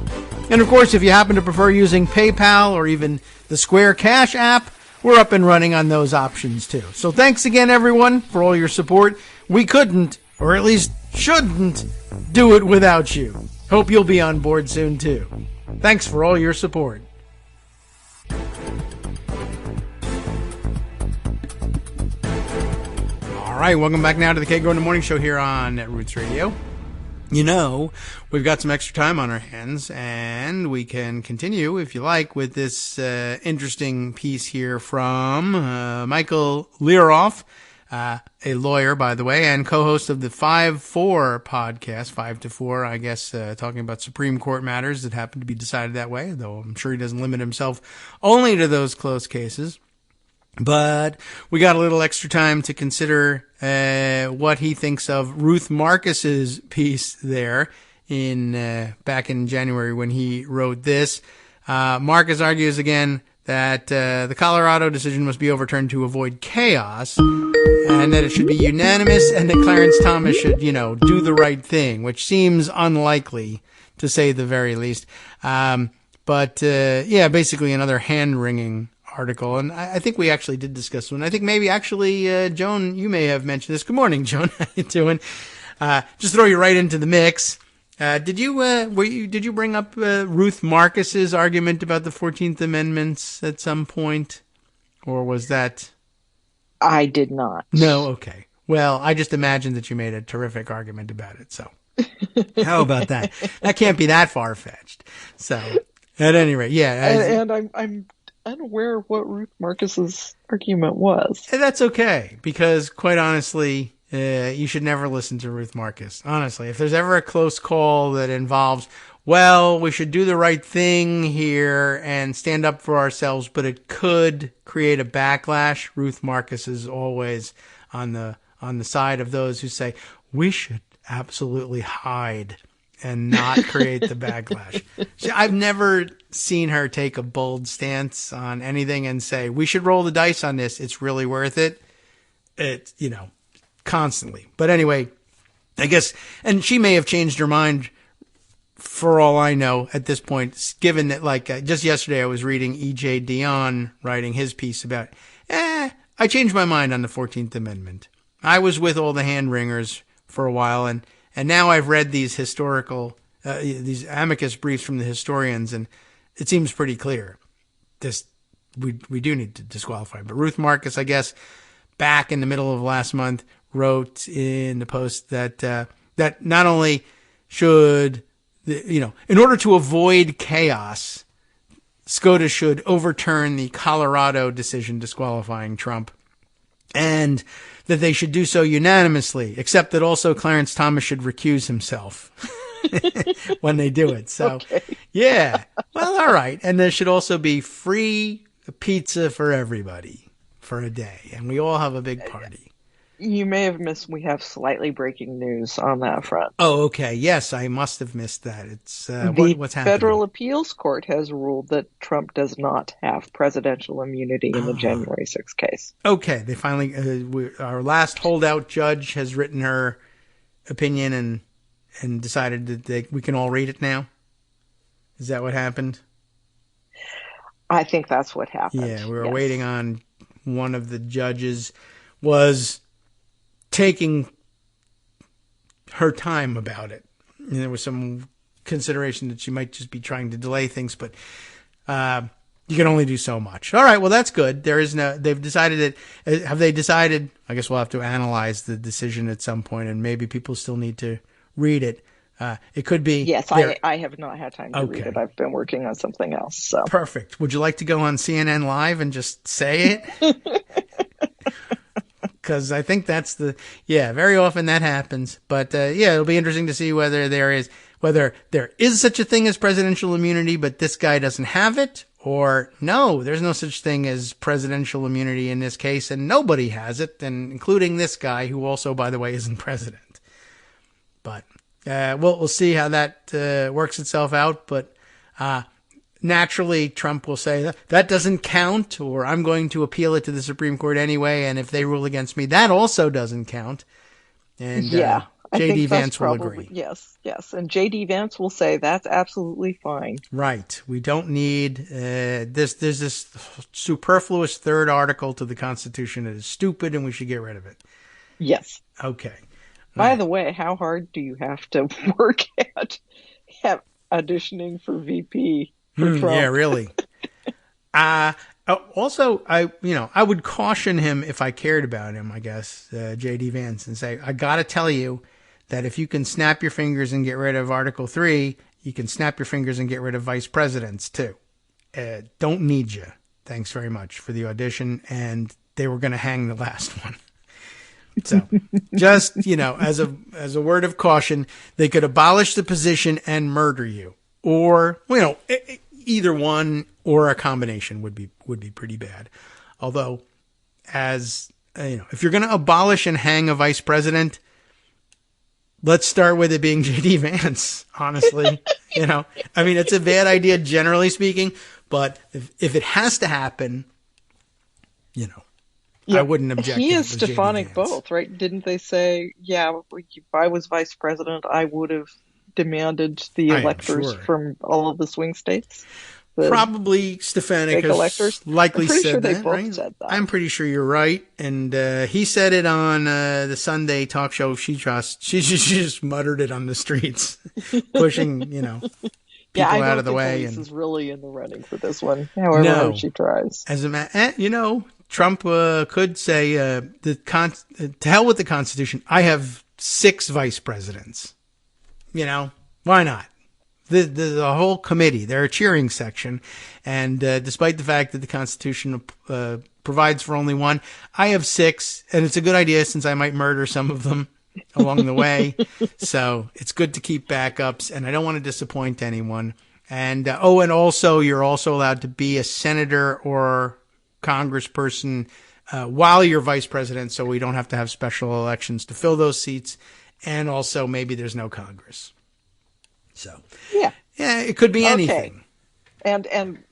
And of course, if you happen to prefer using PayPal or even the Square Cash app, we're up and running on those options too. So thanks again, everyone, for all your support. We couldn't, or at least shouldn't, do it without you. Hope you'll be on board soon too. Thanks for all your support. All right, welcome back now to the Kagro in the Morning Show here on Roots Radio. You know, we've got some extra time on our hands, and we can continue, if you like, with this interesting piece here from Michael Learoff, a lawyer, by the way, and co-host of the 5-4 podcast, 5 to 4, I guess, talking about Supreme Court matters that happen to be decided that way, though I'm sure he doesn't limit himself only to those close cases. But we got a little extra time to consider what he thinks of Ruth Marcus's piece there in back in January when he wrote this. Marcus argues again that the Colorado decision must be overturned to avoid chaos, and that it should be unanimous, and that Clarence Thomas should, do the right thing, which seems unlikely, to say the very least. But basically another hand-wringing article, and I think we actually did discuss one. I think maybe actually, Joan, you may have mentioned this. Good morning, Joan. How you doing? Just throw you right into the mix. Did you bring up Ruth Marcus's argument about the 14th Amendment at some point, or was that? I did not. No, okay. Well, I just imagined that you made a terrific argument about it. So, how about that? That can't be that far fetched. So, at any rate, yeah. And I'm unaware of what Ruth Marcus's argument was. That's okay, because quite honestly, you should never listen to Ruth Marcus. Honestly, if there's ever a close call that involves, well, we should do the right thing here and stand up for ourselves, but it could create a backlash, Ruth Marcus is always on the side of those who say, we should absolutely hide and not create the backlash. I've never seen her take a bold stance on anything and say, we should roll the dice on this. It's really worth it. It's, constantly. But anyway, I guess, and she may have changed her mind for all I know at this point, given that just yesterday I was reading E.J. Dionne writing his piece about, I changed my mind on the 14th Amendment. I was with all the hand-wringers for a while, and now I've read these historical, these amicus briefs from the historians, and it seems pretty clear. We do need to disqualify. But Ruth Marcus, I guess, back in the middle of last month, wrote in the Post that not only should in order to avoid chaos, SCOTUS should overturn the Colorado decision disqualifying Trump, and that they should do so unanimously, except that also Clarence Thomas should recuse himself when they do it. So, Okay. yeah. Well, all right. And there should also be free pizza for everybody for a day. And we all have a big party. You may have missed, we have slightly breaking news on that front. Oh, okay. Yes, I must have missed that. It's what's happening? The Federal Appeals Court has ruled that Trump does not have presidential immunity in the January 6th case. Okay. They finally, our last holdout judge has written her opinion and decided that we can all read it now. Is that what happened? I think that's what happened. Yeah, we were yes. waiting on one of the judges was taking her time about it. And there was some consideration that she might just be trying to delay things, but you can only do so much. All right, well, that's good. They've decided it. Have they decided? I guess we'll have to analyze the decision at some point, and maybe people still need to read it. It could be. Yes, I have not had time to read it. I've been working on something else. So perfect. Would you like to go on CNN Live and just say it? Because I think that's very often that happens. But it'll be interesting to see whether there is such a thing as presidential immunity, but this guy doesn't have it, or no, there's no such thing as presidential immunity in this case, and nobody has it, and including this guy, who also, by the way, isn't president. But we'll see how that works itself out. But naturally, Trump will say that doesn't count, or I'm going to appeal it to the Supreme Court anyway, and if they rule against me, that also doesn't count. And J.D. Vance will agree. Yes, and J.D. Vance will say that's absolutely fine. Right. We don't need this. There's this superfluous third article to the Constitution that is stupid, and we should get rid of it. Yes. Okay. By the way, how hard do you have to work at auditioning for VP? For Trump? Yeah, really. Also, I would caution him if I cared about him, I guess, J.D. Vance, and say, I got to tell you that if you can snap your fingers and get rid of Article 3, you can snap your fingers and get rid of vice presidents, too. Don't need you. Thanks very much for the audition. And they were going to hang the last one. So just, as a word of caution, they could abolish the position and murder you, or, either one or a combination would be pretty bad. Although, if you're going to abolish and hang a vice president, let's start with it being J.D. Vance, honestly. It's a bad idea generally speaking, but if it has to happen, I wouldn't object. He is Stefanik both, right? Didn't they say, if I was vice president, I would have demanded the electors from all of the swing states? Probably Stefanik has likely said that, right? Said that. I'm pretty sure you're right. And he said it on the Sunday talk show She Trusts. She just muttered it on the streets, pushing, people out of the way. Elise is really in the running for this one, however she tries. As a Trump could say, to hell with the Constitution. I have 6 vice presidents. Why not? The whole committee, they're a cheering section. And despite the fact that the Constitution provides for only 1, I have 6. And it's a good idea since I might murder some of them along the way. So it's good to keep backups. And I don't want to disappoint anyone. And and also you're also allowed to be a senator or congressperson while you're vice president, so we don't have to have special elections to fill those seats. And also maybe there's no Congress. So yeah, it could be anything. And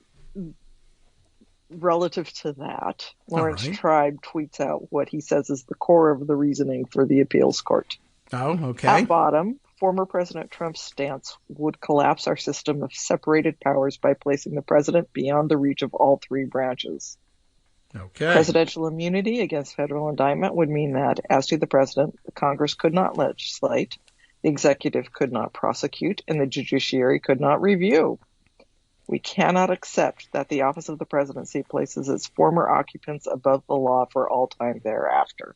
relative to that, Lawrence Tribe tweets out what he says is the core of the reasoning for the appeals court. Oh, okay. At bottom, former President Trump's stance would collapse our system of separated powers by placing the president beyond the reach of all 3 branches. Okay. Presidential immunity against federal indictment would mean that, as to the president, the Congress could not legislate, the executive could not prosecute, and the judiciary could not review. We cannot accept that the office of the presidency places its former occupants above the law for all time thereafter.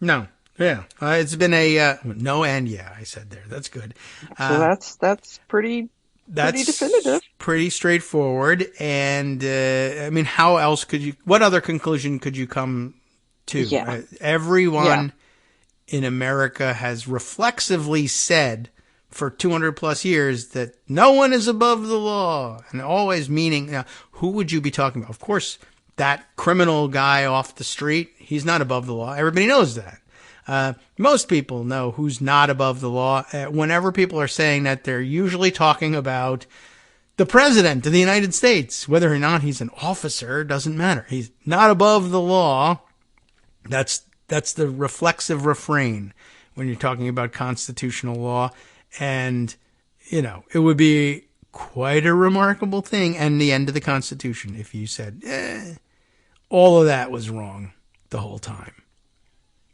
No, Yeah. It's been a no and yeah, I said there. That's good. So that's pretty definitive. Pretty straightforward. And, I mean, how else what other conclusion could you come to? Yeah. Everyone in America has reflexively said for 200 plus years that no one is above the law, and always meaning, now, who would you be talking about? Of course, that criminal guy off the street, he's not above the law. Everybody knows that. Most people know who's not above the law. Whenever people are saying that, they're usually talking about the president of the United States. Whether or not he's an officer doesn't matter. He's not above the law. That's the reflexive refrain when you're talking about constitutional law. And, it would be quite a remarkable thing and the end of the Constitution if you said, all of that was wrong the whole time.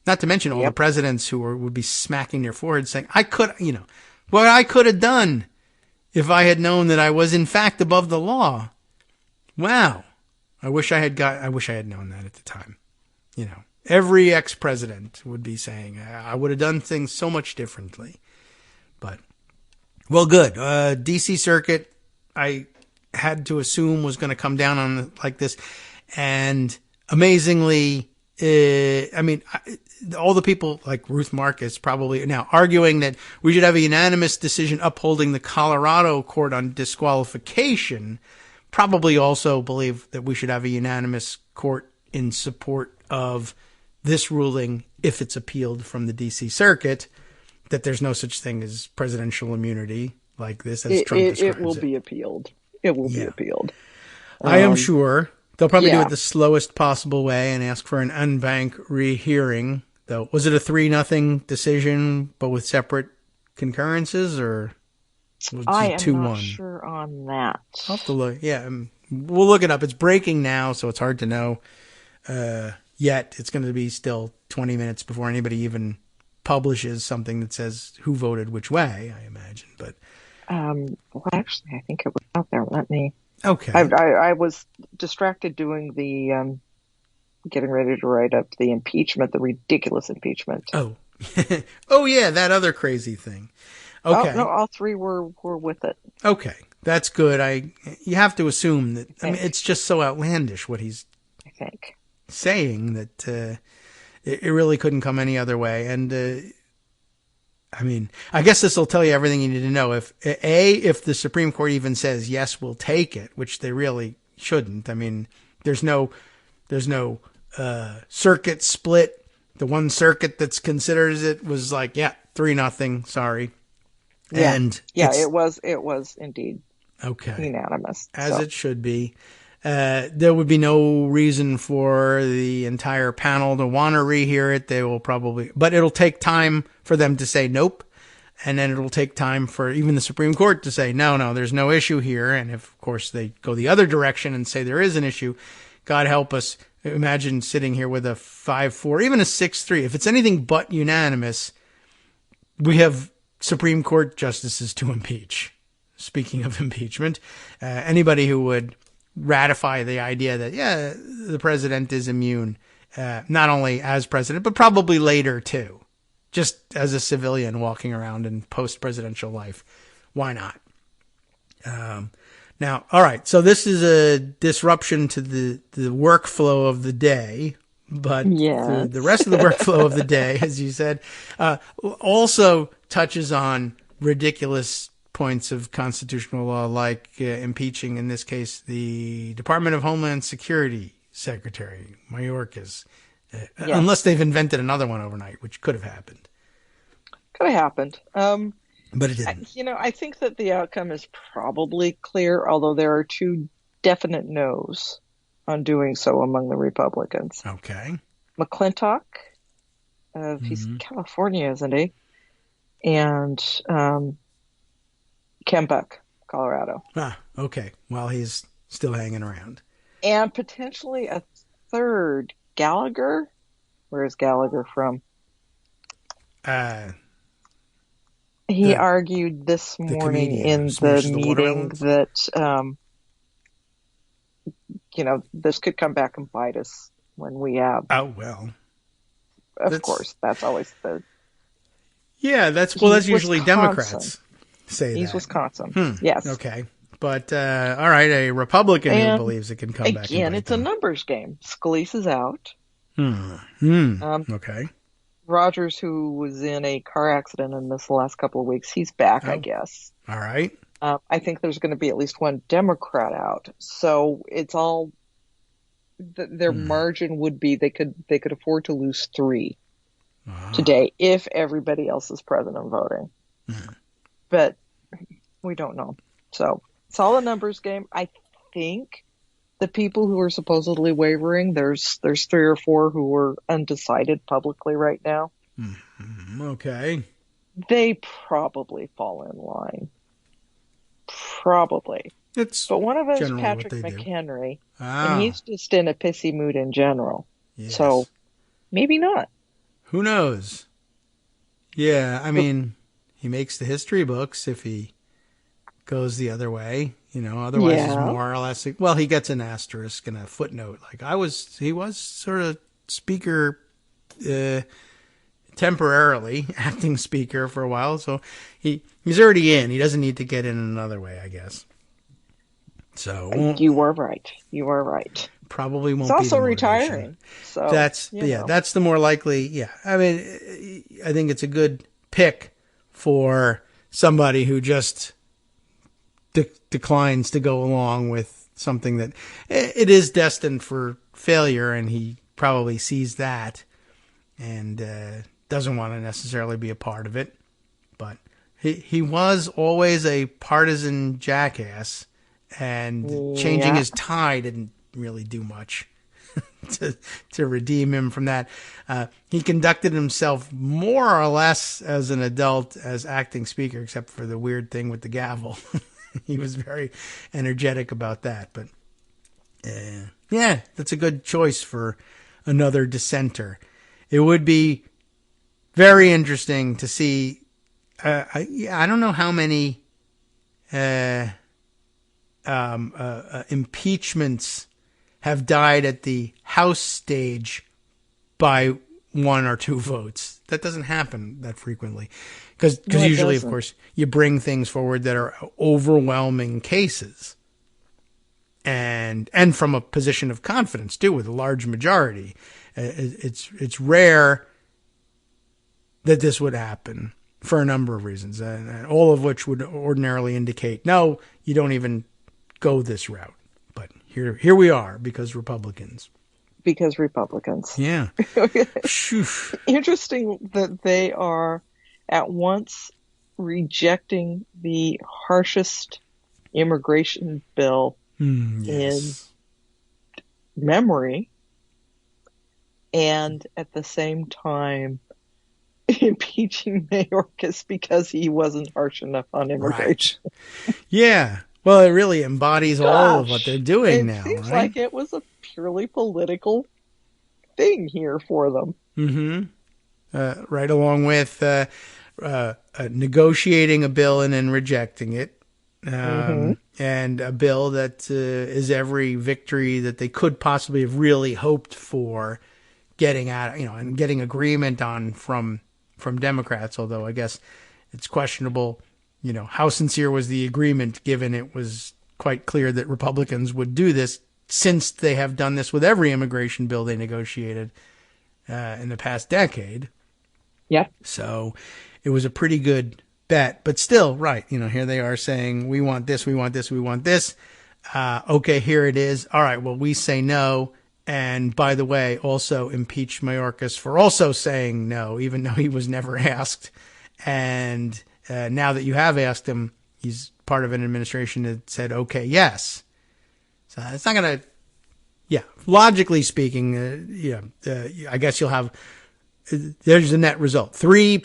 Not to mention all the presidents who would be smacking their foreheads saying, what I could have done if I had known that I was in fact above the law. Wow. I wish I had known that at the time. Every ex-president would be saying, I would have done things so much differently. But, well, good. DC Circuit, I had to assume was going to come down on like this. And amazingly, all the people like Ruth Marcus probably are now arguing that we should have a unanimous decision upholding the Colorado court on disqualification, probably also believe that we should have a unanimous court in support of this ruling if it's appealed from the DC Circuit, that there's no such thing as presidential immunity like this, as Trump describes it. It will be appealed. It will be appealed. I am sure. They'll probably do it the slowest possible way and ask for an unbank rehearing. Though, was it a 3-0 decision, but with separate concurrences, or was it 2-1? I am not sure on that. I'll have to look. Yeah, we'll look it up. It's breaking now, so it's hard to know yet. It's going to be still 20 minutes before anybody even publishes something that says who voted which way, I imagine. But actually, I think it was out there. Let me. Okay. I was distracted doing the getting ready to write up the impeachment, the ridiculous impeachment. Oh, oh yeah, that other crazy thing. Okay. No, all three were with it. Okay, that's good. You have to assume that. I mean, it's just so outlandish what he's saying that it really couldn't come any other way. And I mean, I guess this will tell you everything you need to know. If the Supreme Court even says yes, we'll take it, which they really shouldn't. I mean, there's no circuit split. The one circuit that's considers it was like, 3-0, sorry. Yeah. And it was indeed unanimous, as it should be. There would be no reason for the entire panel to want to rehear it. They will probably, but it'll take time for them to say nope. And then it'll take time for even the Supreme Court to say, no, there's no issue here. And if, of course, they go the other direction and say there is an issue, God help us. Imagine sitting here with a 5-4, even a 6-3. If it's anything but unanimous, we have Supreme Court justices to impeach. Speaking of impeachment, anybody who would ratify the idea that, the president is immune, not only as president, but probably later too, just as a civilian walking around in post-presidential life. Why not? Now, all right, so this is a disruption to the workflow of the day, but the rest of the workflow of the day, as you said, also touches on ridiculous points of constitutional law, like impeaching, in this case, the Department of Homeland Security Secretary, Mayorkas, unless they've invented another one overnight, which could have happened. Could have happened. But it didn't. I think that the outcome is probably clear, although there are two definite no's on doing so among the Republicans. Okay. McClintock, he's California, isn't he? And Kembuck, Colorado. Okay. Well, he's still hanging around. And potentially a third, Gallagher. Where is Gallagher from? He argued this morning in the meeting that, this could come back and bite us when we have Of course, that's always the. Yeah, that's usually Democrats say that. He's Wisconsin. Yes. Okay. But, all right, a Republican who believes it can come back. Again, it's a numbers game. Scalise is out. Okay. Rogers, who was in a car accident and missed the last couple of weeks, he's back, I guess. All right. I think there's going to be at least one Democrat out. So it's all, their margin would be they could afford to lose 3 today if everybody else is present and voting. But we don't know. So it's all a numbers game. I think the people who are supposedly wavering, there's 3 or 4 who are undecided publicly right now. Okay. They probably fall in line. Probably. But one of us is Patrick McHenry, and he's just in a pissy mood in general. Yes. So maybe not. Who knows? Yeah, I mean, he makes the history books if he goes the other way, otherwise he's more or less, well, he gets an asterisk and a footnote. Like he was sort of speaker, temporarily acting speaker for a while. So he's already in. He doesn't need to get in another way, I guess. So you are right. You are right. Probably won't. He's also retiring. So that's the more likely. Yeah. I mean, I think it's a good pick for somebody who just declines to go along with something that it is destined for failure, and he probably sees that and doesn't want to necessarily be a part of it. But he was always a partisan jackass, and changing his tie didn't really do much to redeem him from that. He conducted himself more or less as an adult as acting speaker, except for the weird thing with the gavel. He was very energetic about that. But yeah, that's a good choice for another dissenter. It would be very interesting to see. I don't know how many impeachments have died at the House stage by 1 or 2 votes. That doesn't happen that frequently. Because usually, of course, you bring things forward that are overwhelming cases. And from a position of confidence, too, with a large majority. It's rare that this would happen for a number of reasons, and all of which would ordinarily indicate, no, you don't even go this route. But here we are, because Republicans. Yeah. Interesting that they are at once rejecting the harshest immigration bill in memory, and at the same time impeaching Mayorkas because he wasn't harsh enough on immigration. Right. Yeah. Well, it really embodies all of what they're doing now. It seems like it was a purely political thing here for them. Right along with negotiating a bill and then rejecting it. And a bill that is every victory that they could possibly have really hoped for getting out, and getting agreement on from Democrats, although I guess it's questionable, how sincere was the agreement, given it was quite clear that Republicans would do this, since they have done this with every immigration bill they negotiated in the past decade. Yeah. So it was a pretty good bet, but still, right. Here they are saying, we want this, we want this, we want this. Okay, here it is. All right, well, we say no. And by the way, also impeach Mayorkas for also saying no, even though he was never asked. And now that you have asked him, he's part of an administration that said, okay, yes. So it's not going to, logically speaking, I guess you'll have, there's the net result. 3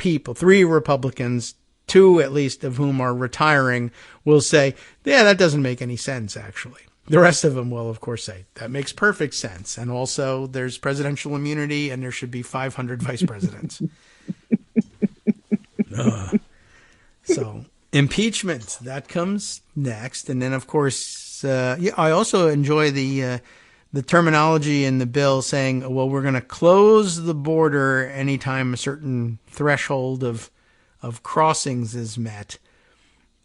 Republicans, 2 at least of whom are retiring, will say, yeah, that doesn't make any sense, actually. The rest of them will, of course, say, that makes perfect sense. And also, there's presidential immunity, and there should be 500 vice presidents. So, impeachment, that comes next. And then, of course, I also enjoy the the terminology in the bill saying, well, we're going to close the border anytime a certain threshold of crossings is met.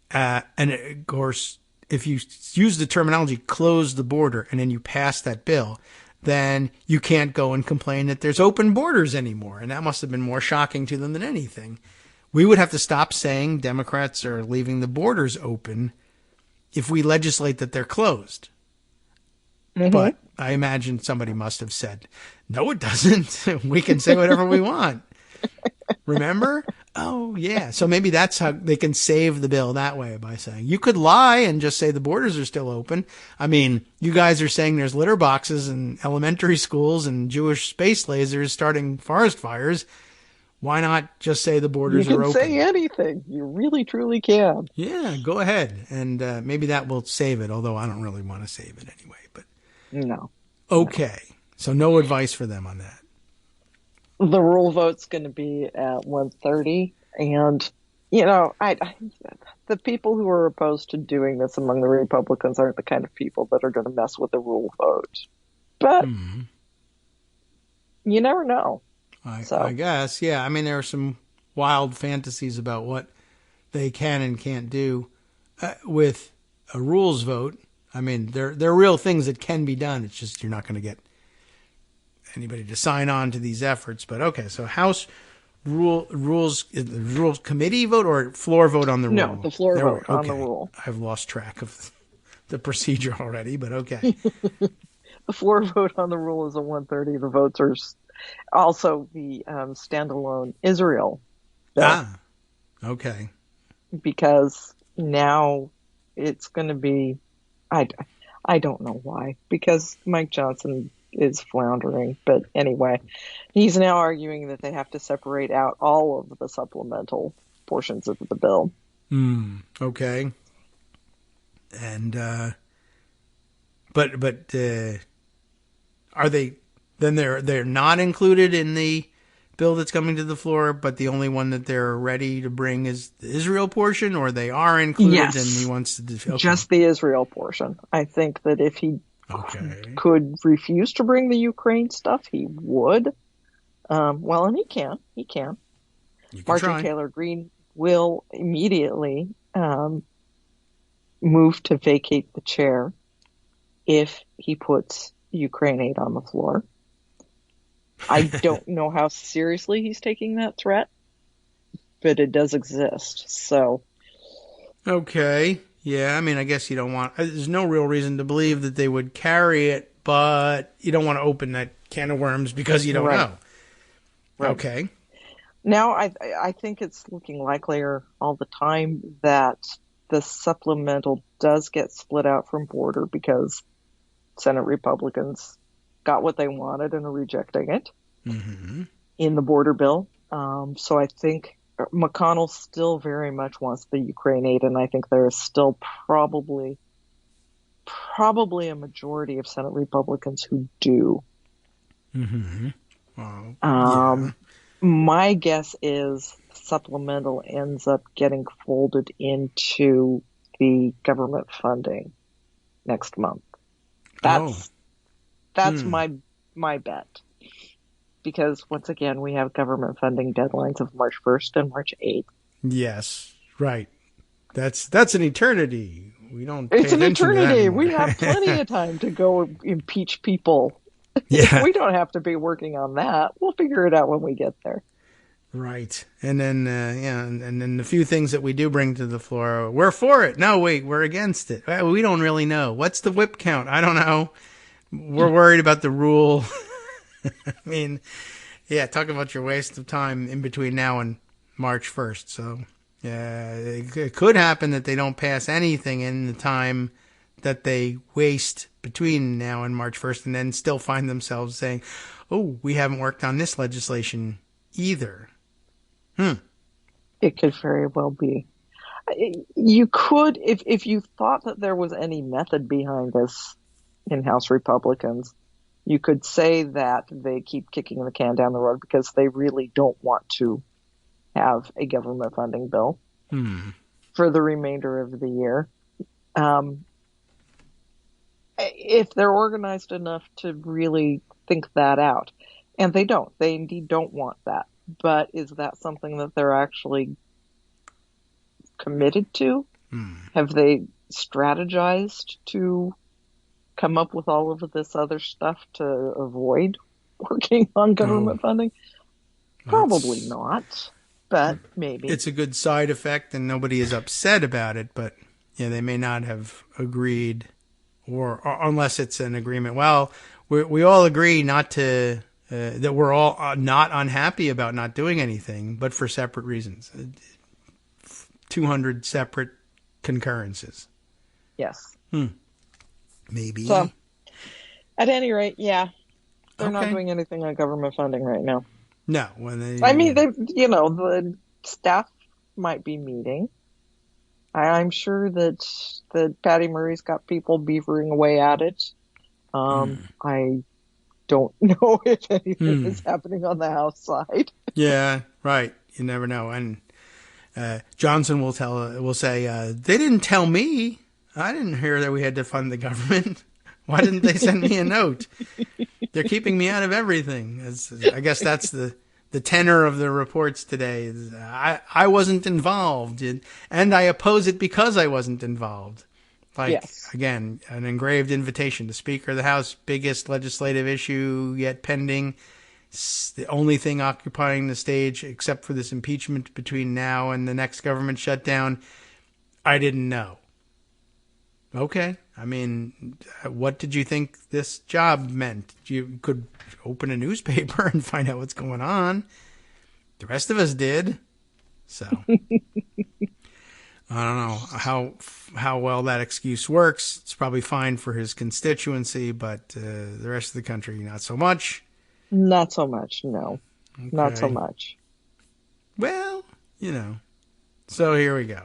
And of course, if you use the terminology close the border and then you pass that bill, then you can't go and complain that there's open borders anymore. And that must have been more shocking to them than anything. We would have to stop saying Democrats are leaving the borders open if we legislate that they're closed. Mm-hmm. But I imagine somebody must have said, no, it doesn't. We can say whatever we want. Remember? Oh, yeah. So maybe that's how they can save the bill that way, by saying you could lie and just say the borders are still open. I mean, you guys are saying there's litter boxes in elementary schools and Jewish space lasers starting forest fires. Why not just say the borders are open? You can say anything. You really, truly can. Yeah, go ahead. And maybe that will save it, although I don't really want to save it anyway. But no. Okay. No. So no advice for them on that. The rule vote's going to be at 1:30. And, you know, the people who are opposed to doing this among the Republicans aren't the kind of people that are going to mess with the rule vote. But you never know. I guess, yeah. I mean, there are some wild fantasies about what they can and can't do with a rules vote. I mean, there are real things that can be done. It's just you're not going to get anybody to sign on to these efforts. But okay, so House rules committee vote or floor vote on the rule? No, the floor vote on the rule. I've lost track of the procedure already, but okay. The floor vote on the rule is at 1:30. The votes are also the standalone Israel bill. Okay. Because now it's going to be, I don't know why, because Mike Johnson is floundering. But anyway, he's now arguing that they have to separate out all of the supplemental portions of the bill. Okay. And, but are they, then they're not included in the bill that's coming to the floor, but the only one that they're ready to bring is the Israel portion, or they are included? Yes. And he wants to just the Israel portion. I think that if he could refuse to bring the Ukraine stuff, he would. Well, and he can. Marge Greene will immediately move to vacate the chair if he puts Ukraine aid on the floor. I don't know how seriously he's taking that threat, but it does exist. So, okay, yeah. I mean, I guess you don't want. There's no real reason to believe that they would carry it, but you don't want to open that can of worms because you don't know. Right. Okay. Now, I think it's looking likelier all the time that the supplemental does get split out from border because Senate Republicans got what they wanted and are rejecting it in the border bill. So I think McConnell still very much wants the Ukraine aid, and I think there is still probably a majority of Senate Republicans who do. My guess is supplemental ends up getting folded into the government funding next month. That's my bet. Because once again, we have government funding deadlines of March 1st and March 8th. Yes, right. That's an eternity. We don't. It's an eternity. We have plenty of time to go impeach people. Yeah. We don't have to be working on that. We'll figure it out when we get there. Right. And then, and then the few things that we do bring to the floor, we're for it. No, wait, we're against it. We don't really know. What's the whip count? I don't know. We're worried about the rule. I mean, yeah, talk about your waste of time in between now and March 1st. So, yeah, it could happen that they don't pass anything in the time that they waste between now and March 1st and then still find themselves saying, oh, we haven't worked on this legislation either. It could very well be. You could, if you thought that there was any method behind this in House Republicans, you could say that they keep kicking the can down the road because they really don't want to have a government funding bill for the remainder of the year. if they're organized enough to really think that out. And they don't. They indeed don't want that. But is that something that they're actually committed to? Have they strategized to come up with all of this other stuff to avoid working on government funding? Probably not, but maybe. It's a good side effect and nobody is upset about it, but yeah, they may not have agreed, or unless it's an agreement. Well, we all agree not to, that we're all not unhappy about not doing anything, but for separate reasons. 200 separate concurrences. Yes. Maybe. So, at any rate, yeah, they're not doing anything on government funding right now. No, when they. I mean, the staff might be meeting. I'm sure that Patty Murray's got people beavering away at it. I don't know if anything is happening on the House side. Yeah, right. You never know. And Johnson will say, they didn't tell me. I didn't hear that we had to fund the government. Why didn't they send me a note? They're keeping me out of everything. I guess that's the tenor of the reports today. I wasn't involved, and I oppose it because I wasn't involved. Again, an engraved invitation. The Speaker of the House, biggest legislative issue yet pending. It's the only thing occupying the stage except for this impeachment between now and the next government shutdown. I didn't know. Okay. I mean, what did you think this job meant? You could open a newspaper and find out what's going on. The rest of us did. So I don't know how well that excuse works. It's probably fine for his constituency, but the rest of the country, not so much. Not so much, no. Okay. Not so much. Well, So here we go.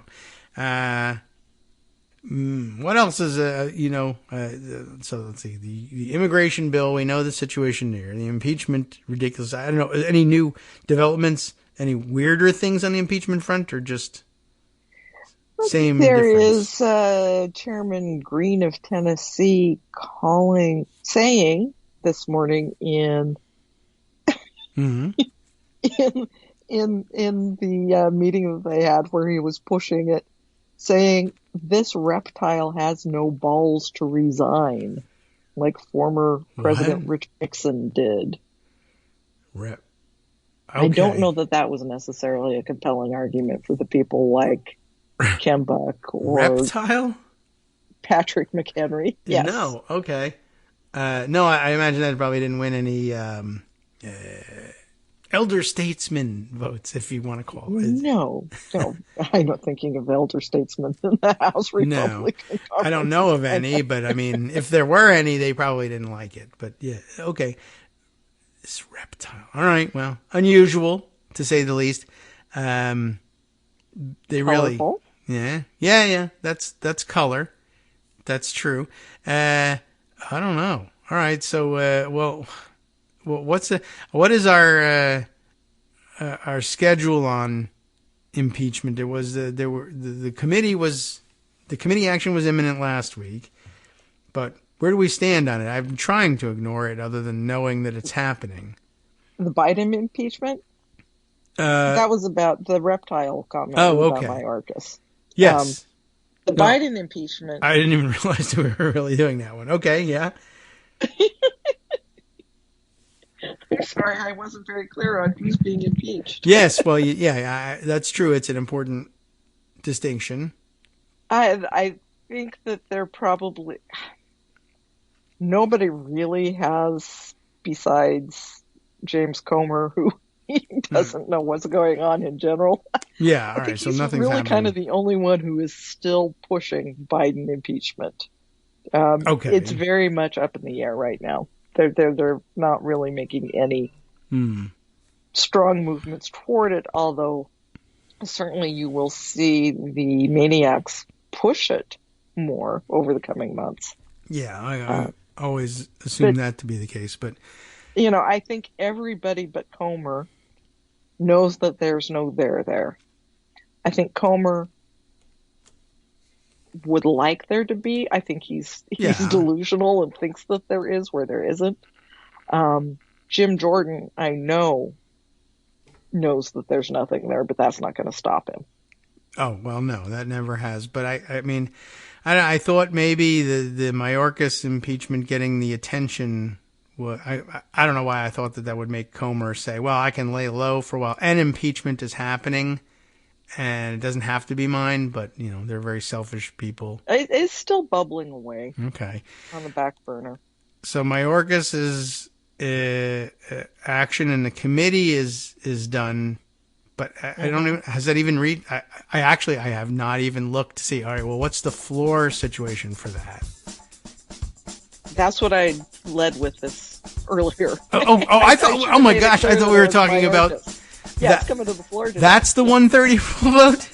What else is, so let's see, the immigration bill, we know the situation there. The impeachment, ridiculous. I don't know, any new developments, any weirder things on the impeachment front, or just same difference? There is Chairman Greene of Tennessee saying this morning in in the meeting that they had where he was pushing it, saying this reptile has no balls to resign, like former President Richard Nixon did. Okay. I don't know that was necessarily a compelling argument for the people like Ken Buck or reptile Patrick McHenry. Yes. No. Okay. No, I imagine that probably didn't win any elder statesman votes, if you want to call it. No. I'm not thinking of elder statesmen in the House Republican. No, I don't know of any, but I mean, if there were any, they probably didn't like it. But yeah, okay. This reptile. All right, well, unusual, to say the least. They Colorful. Really... Yeah. That's color. That's true. I don't know. All right, so, what is our schedule on impeachment? The committee action was imminent last week, but where do we stand on it? I've been trying to ignore it, other than knowing that it's happening. The Biden impeachment. That was about the reptile comment. Okay. About Mayorkas. Yes. The Biden impeachment. I didn't even realize we were really doing that one. Okay, yeah. I'm sorry, I wasn't very clear on who's being impeached. Yes, well, that's true. It's an important distinction. I think that they're probably... Nobody really has, besides James Comer, who doesn't know what's going on in general. Yeah, all right, so nothing's really happening. Kind of the only one who is still pushing Biden impeachment. Okay. It's very much up in the air right now. They're not really making any strong movements toward it, although certainly you will see the maniacs push it more over the coming months. Yeah, I always assume that to be the case, but I think everybody but Comer knows that there's no there there. I think Comer would like there to be. I think he's delusional and thinks that there is where there isn't. Jim Jordan, I know, knows that there's nothing there, but that's not going to stop him. Oh, well, no, that never has. But I mean, I thought maybe the Mayorkas impeachment getting the attention. I don't know why I thought that would make Comer say, well, I can lay low for a while. And impeachment is happening, and it doesn't have to be mine, but, they're very selfish people. It's still bubbling away. Okay. On the back burner. So Mayorkas' action in the committee is done. But I don't even, has that even read? I have not even looked to see, all right, well, what's the floor situation for that? That's what I led with this earlier. I thought, oh my gosh, I thought we were talking about. Yeah, it's coming to the floor today. That's the 130 vote?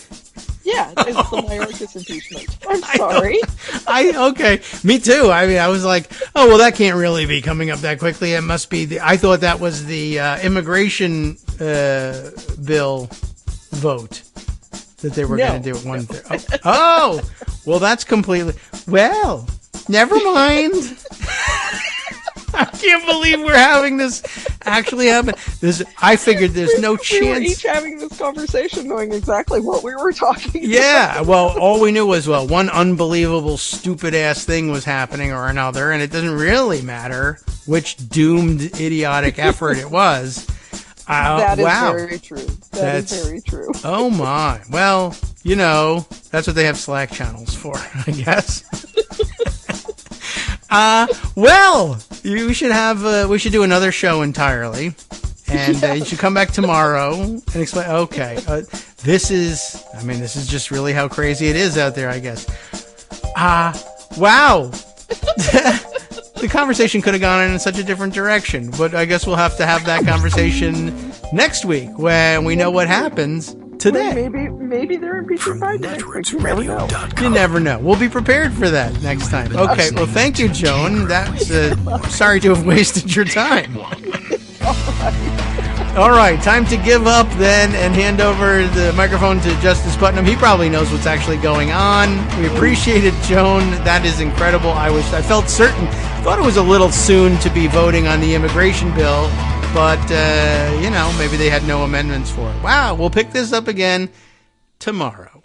Yeah, it's the Mayorkas impeachment. I'm sorry. Okay, me too. I mean, I was like, oh, well, that can't really be coming up that quickly. It must be I thought that was the immigration bill vote that they were going to do at 1:30. Oh, well, that's completely, well, never mind. I can't believe we're having this actually happen. I figured there's no chance. We were each having this conversation knowing exactly what we were talking about. Yeah, well, all we knew was, one unbelievable stupid-ass thing was happening or another, and it doesn't really matter which doomed, idiotic effort it was. That is very true. That's very true. Oh, my. Well, that's what they have Slack channels for, I guess. Well, we should do another show entirely, and you should come back tomorrow and explain. Okay, this is just really how crazy it is out there, I guess. Wow. The conversation could have gone in such a different direction, but I guess we'll have to have that conversation next week when we know what happens today. Maybe they're impeaching Biden next week. You never know. You never know. We'll be prepared for that next time. Okay, well, thank you, Joan. That's sorry to have wasted your time. All right, time to give up then and hand over the microphone to Justice Putnam. He probably knows what's actually going on. We appreciate it, Joan. That is incredible. I felt certain, thought it was a little soon to be voting on the immigration bill, but, maybe they had no amendments for it. Wow, we'll pick this up again tomorrow.